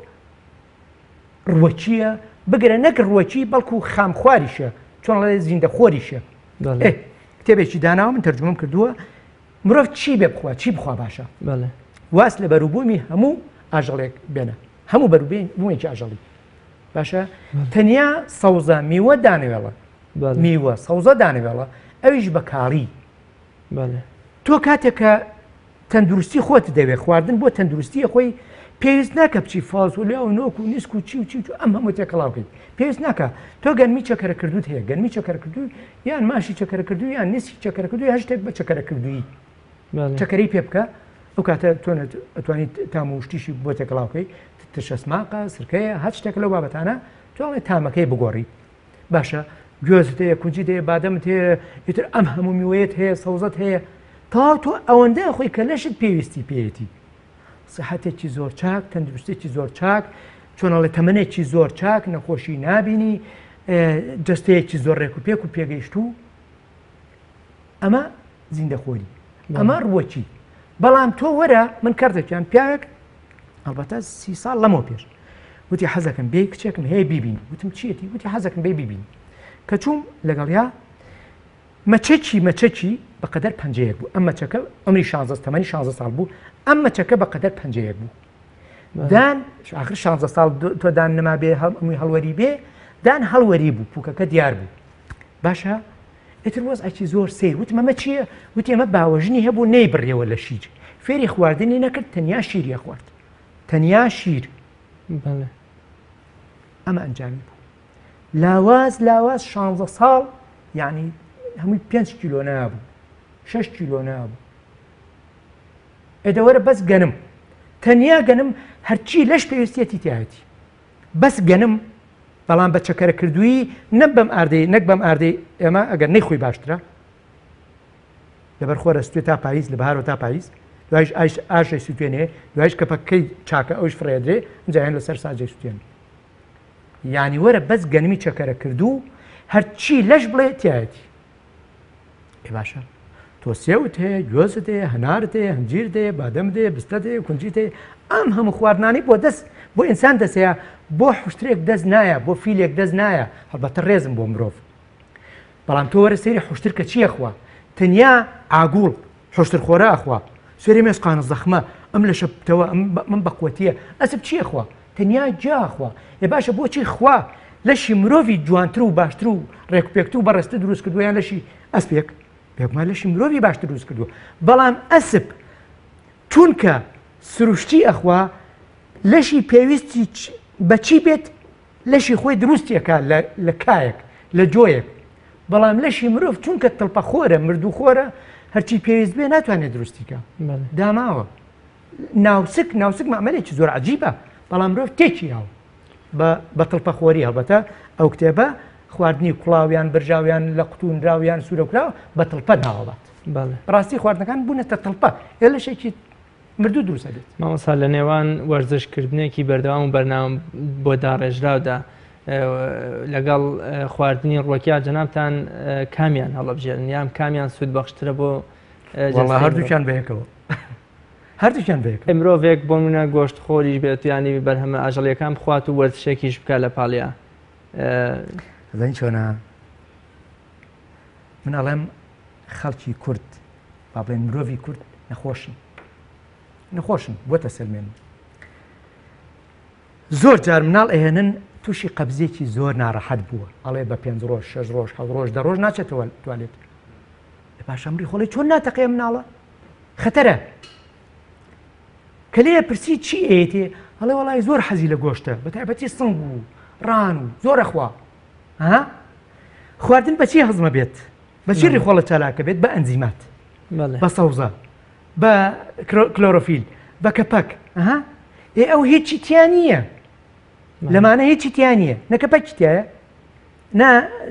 Speaker 2: ڕوەچیە بگرە نەک ڕوەچی بەڵکو خامخواریشە چۆن ئەڵێ زیندەخۆریشە کتێبێکی داناوە من تەرجمەم کردووە مرۆڤ چی بێ بخوا چی بخوا باشە واس لە بەروبوومی هەموو ئاژەڵێک بێنە هەموو بەروبوومێکی ئاژەڵی باشە تەنیا سەوزە میوە دانەوێڵە میوە سەوزە دانەوێڵە ئەویش بە کاڵی تۆ کاتێک کە تەندروستی خۆت دەوێت خواردن بۆ تەندروستی خۆی پێویست ناکە بچی فازۆلیا و نۆک و نیسک و چی ئەم هەموو تێکەڵاوکەیت پێویست ناکە تۆ گەنمی چەکەرەکردوت هەیە گەنمی چەکەرەکردووی یان ماشی چەکەرەکردووی یان نیسکی چەکەرەکردووی هەر شتێک بە چەکەرەکردووی چەکەری پێ بکە ئەو کاتە تۆ ئەتوانیت تام و شتیشی بۆ تێکەڵاوکەی تشەسماقە سرکەیە هەر شتێک لەو بابەتانە توانێت تامەکەی بگۆڕی باشە گوێزت هەیە کونجیت هەیە بادەمت هەیە ئیتر ئەم هەموو میوەیەت هەیە سەوزەت هەیە تاو تۆ ئەوەندە خۆی کە لەشت پێویستی پێیەتی سەحەتێکی زۆر چاک تەندروستێکی زۆر چاک چۆنەڵێ تەمەنێکی زۆر چاک نەخۆشی نابینی جستەیەکی زۆر ڕێک و پێک و پێگەیشتوو ئەمە زیندەخۆری ئەمە ڕوەچی بەڵام تۆ وەرە من کردێکیان پیاوێک ئەلبەتە 30 ساڵ لەمەوە پێش وتی حەزەکەم بێ کچێکم هەیە بیبین وتم چیەتی وتی حەزەکەم بێ بیبین کە چووم لەگەڵیا مەچەکی بەقەدەر 50 بوو ئەم مەچەکە ئەمری 16 تەمەنی 16 ساڵ بوو ئەم مەچەکە بەقەدەر 50 بوو دان آخر 16 ساڵ تۆ دان نەما بێ هەڵوەری بێ دان هەڵوەری بوو پووکەکە دیار بوو باشە ئیتر وەزعێکی زۆر سیر وتم ئەمە چییە؟ وتی ئەمە باوەژنی هەبوو نەیبڕیەوە لە شیر فێری خواردنی نەکرد تەنیا شیریە خوارد تەنیا شیر ئەمە ئەنجامی بوو لاواز 16 ساڵ یعنی هەمووی 5 کیلۆ نابوو 6 کیلۆ نابوو ئێدەوەرە بەس گەنم تەنیا گەنم هەرچی لەش پێویستێتی تایەتی بەس گەنم بەڵام بە چەکەرە کردووی نەک بەم ئاردەی ئێمە ئەگەر نەیخۆی باشترە لەبەر خۆرە سوێ تا پاییز لە بەهارەوە تا پاییز دوایش ئاشەی سوتێنێ دوایش کەپەکەی چاکە ئەوش فرێدرێ جایان لەسەر ساجەی سوتێن یعنی وەرە بەس گەنمی چەکەرە کردو هەرچی لەش بڵێ تایەتی ئێ باشە تۆسێوت هەیە گوێزت هەیە هەنارت هەیە هەنجیرت هەیە بادەمت هەیە بستەت هەیە کونجیت هەیە ئەم هەموو خواردنانی بۆ ئینسان دەسەیە بۆ حوشترێک دەست نایە بۆ فیلێک دەست نایە هەڵبەتە ڕێزم بۆ مرۆڤ بەڵام تۆ وەرە سەیری حوشتر کە چییە خوا تەنیا ئاگوڵ حوشتر خۆرا ئەخوا سوێری مێسقانە زەخمە ئەم لە شەپتەوە من بەقوەتیە ئەسب چییە خوا تەنیا جاخوا ێ باشە بۆچی خوا لەشی مرۆڤی جوانتر و باشتر و ڕێکپێکتر و بەڕێستە دروست کردووە یان لەشی ئەسپێک بێگومان لەشی مرۆڤی باشتر دروست کردووە بەڵام ئەسب چونکە سروشتی ئەخوا لەشی پێویستی بەچی بێت لەشی خۆی دروستیەکە لە کایەک لە جۆیەک بەڵام لەشی مرۆڤ چونکە تڵپەخۆرە مردوخۆرە هەرچی پێویست بێ ناتوانێت دروستیکە داماوە ناوسک مەعمەلێکی زۆر عەجیبە بەڵام مرۆڤ تێکی یاوە بە تڵپەخۆری هەڵبەتە ئەو کتێبە خواردنی کوڵاویان برژاویان لە قوتونراویان سوورەکراوە بە تڵپە ناوەبات ڕاستی خواردنەکان بوونەتە تڵپە ئێ لەشێکی مردوو دروستە بێت
Speaker 1: مامۆستا لە نێوان وەرزشکردنێکی بەردەوام و بەرنامە بۆ داڕێژراودا لەگەڵ خواردنی ڕۆکیا جەنابتان کامیان هەڵەبژێرن یان کامیان سوود بەخشترە بۆ
Speaker 2: هەردووکیان بەیەکەوە هەردووکیان بەیەک
Speaker 1: مرۆڤێک بۆ منە گۆشت خۆریش بێت ینی بەرهەمە ئاژەڵیەکان بخوات و وەرزشێکیش بکات لە پاڵیا
Speaker 2: زەین چۆنە من ئەڵێم خەڵکی کورد با بڵێن مرۆڤی کورد نەخۆشن بۆتە سەلمێن زۆر جار مناڵ ئەهێنن تووشی قەبزێکی زۆر ناڕەحەت بووە ئەڵێ بە 5 ڕۆژ 6 ڕۆژ 7 ڕۆژ 10 ڕۆژ ناچێتەوە توالێت باش ئەمری خۆڵی چۆن ناتەقێ مناڵە خەتەرە کە لێ پرسی چی ئێتێ هەڵێ وەڵای زۆر حەزی لە گۆشتە بە تایبەتی سنگ و ڕان و زۆر ئەخوا خواردن بەچی هەزمە بێت بەچی ڕیخۆڵە چالاکە بێت بە ئەنزیمات بە سەوزە بە کلۆرۆفیل بە کەپەک ئەو هیچی تیان نییە لەمانە هیچی تیان نییە نە کەپەکی تایە نا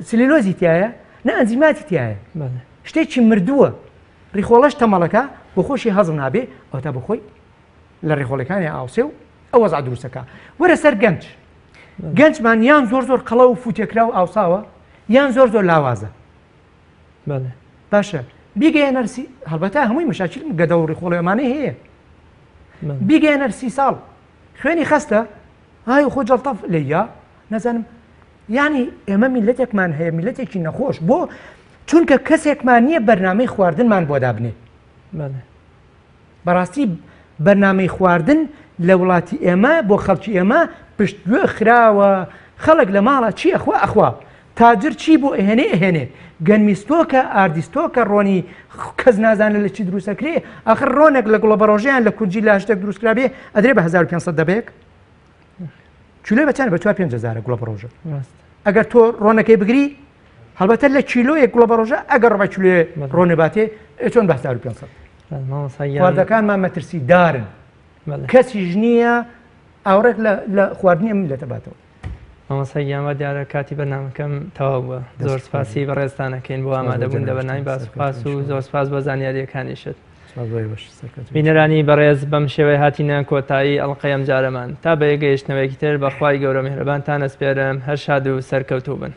Speaker 2: سلێلۆزی تایە نە ئەنزیماتی تایە شتێکی مردووە ڕیخۆڵەش تەمەڵەکە بۆ خۆشی هەزم نابێ ئەو تا بخۆی لە ڕێخۆڵەکانی ئاوسێ و ئەو وەزع دروستەکە وەرە سەر گەنجمان یان زۆر قەڵە و فوتێکرا و ئاوساوە یان زۆر لاوازە باشە بیگەیەنە هەڵبەتە هەمووی مشاکل گەدە و ڕێخۆڵەمانەی هەیە بیگەیەنە 30 ساڵ خوێنی خەستە های خۆ جەڵتەف لەیا نەزانم یعنی ئێمە میلەتێکمان هەیە میلەتێکی نەخۆش بۆ چونکە کەسێکمان نییە بەرنامەی خواردنمان بۆ دابنێ بەڕاستی بەرنامەی خواردن لە وڵاتی ئێمە بۆ خەڵکی ئێمە پشتگوێ خراوە خەڵک لە ماڵە چی ئەخوا تاجر چی بۆ ئەهێنێ گەنمیستۆکە ئاردیستۆکە ڕۆنی کەس نازانە لە چی دروستەکرێ ئاخر ڕۆنێک لە گوڵە بەڕۆژیان لە کونجی لا شتێک دروستکرا بێ ئەدرێ بە 1500 دەبێک چولێ بەچەند بە 2500 گوڵە بەڕۆژە ئەگەر تۆ ڕۆنەکەی بگری هەڵبەتە لە کیلۆیەک گوڵە بەڕۆژە ئەگەر ڕۆبە کیلۆ ڕۆنێ باتێ چۆن بە 1500 خواردەکانمان مەترسی دارن کەسیش نییە ئاوڕێک لە خواردنی میلەتە باتەوە
Speaker 1: مامۆستا یامە دیارە کاتی بەرنامەکەم تەواو بووە زۆر سپاسی بە ڕێستانەکەین بۆ ئامادەبوون لە بەرنامی باسپاس و زۆر سپاس بۆ زانیاریەکانیشت بینەرانی بەڕێز بەم شێوەیە هاتینە کۆتایی ئەڵقەی ئەم جارەمان تا بە یەگەیشتنەوەیەکی تر بەخوای گەورە میهرەبانتان ئەسپێرم هەر شاد و سەرکەوتوو بن.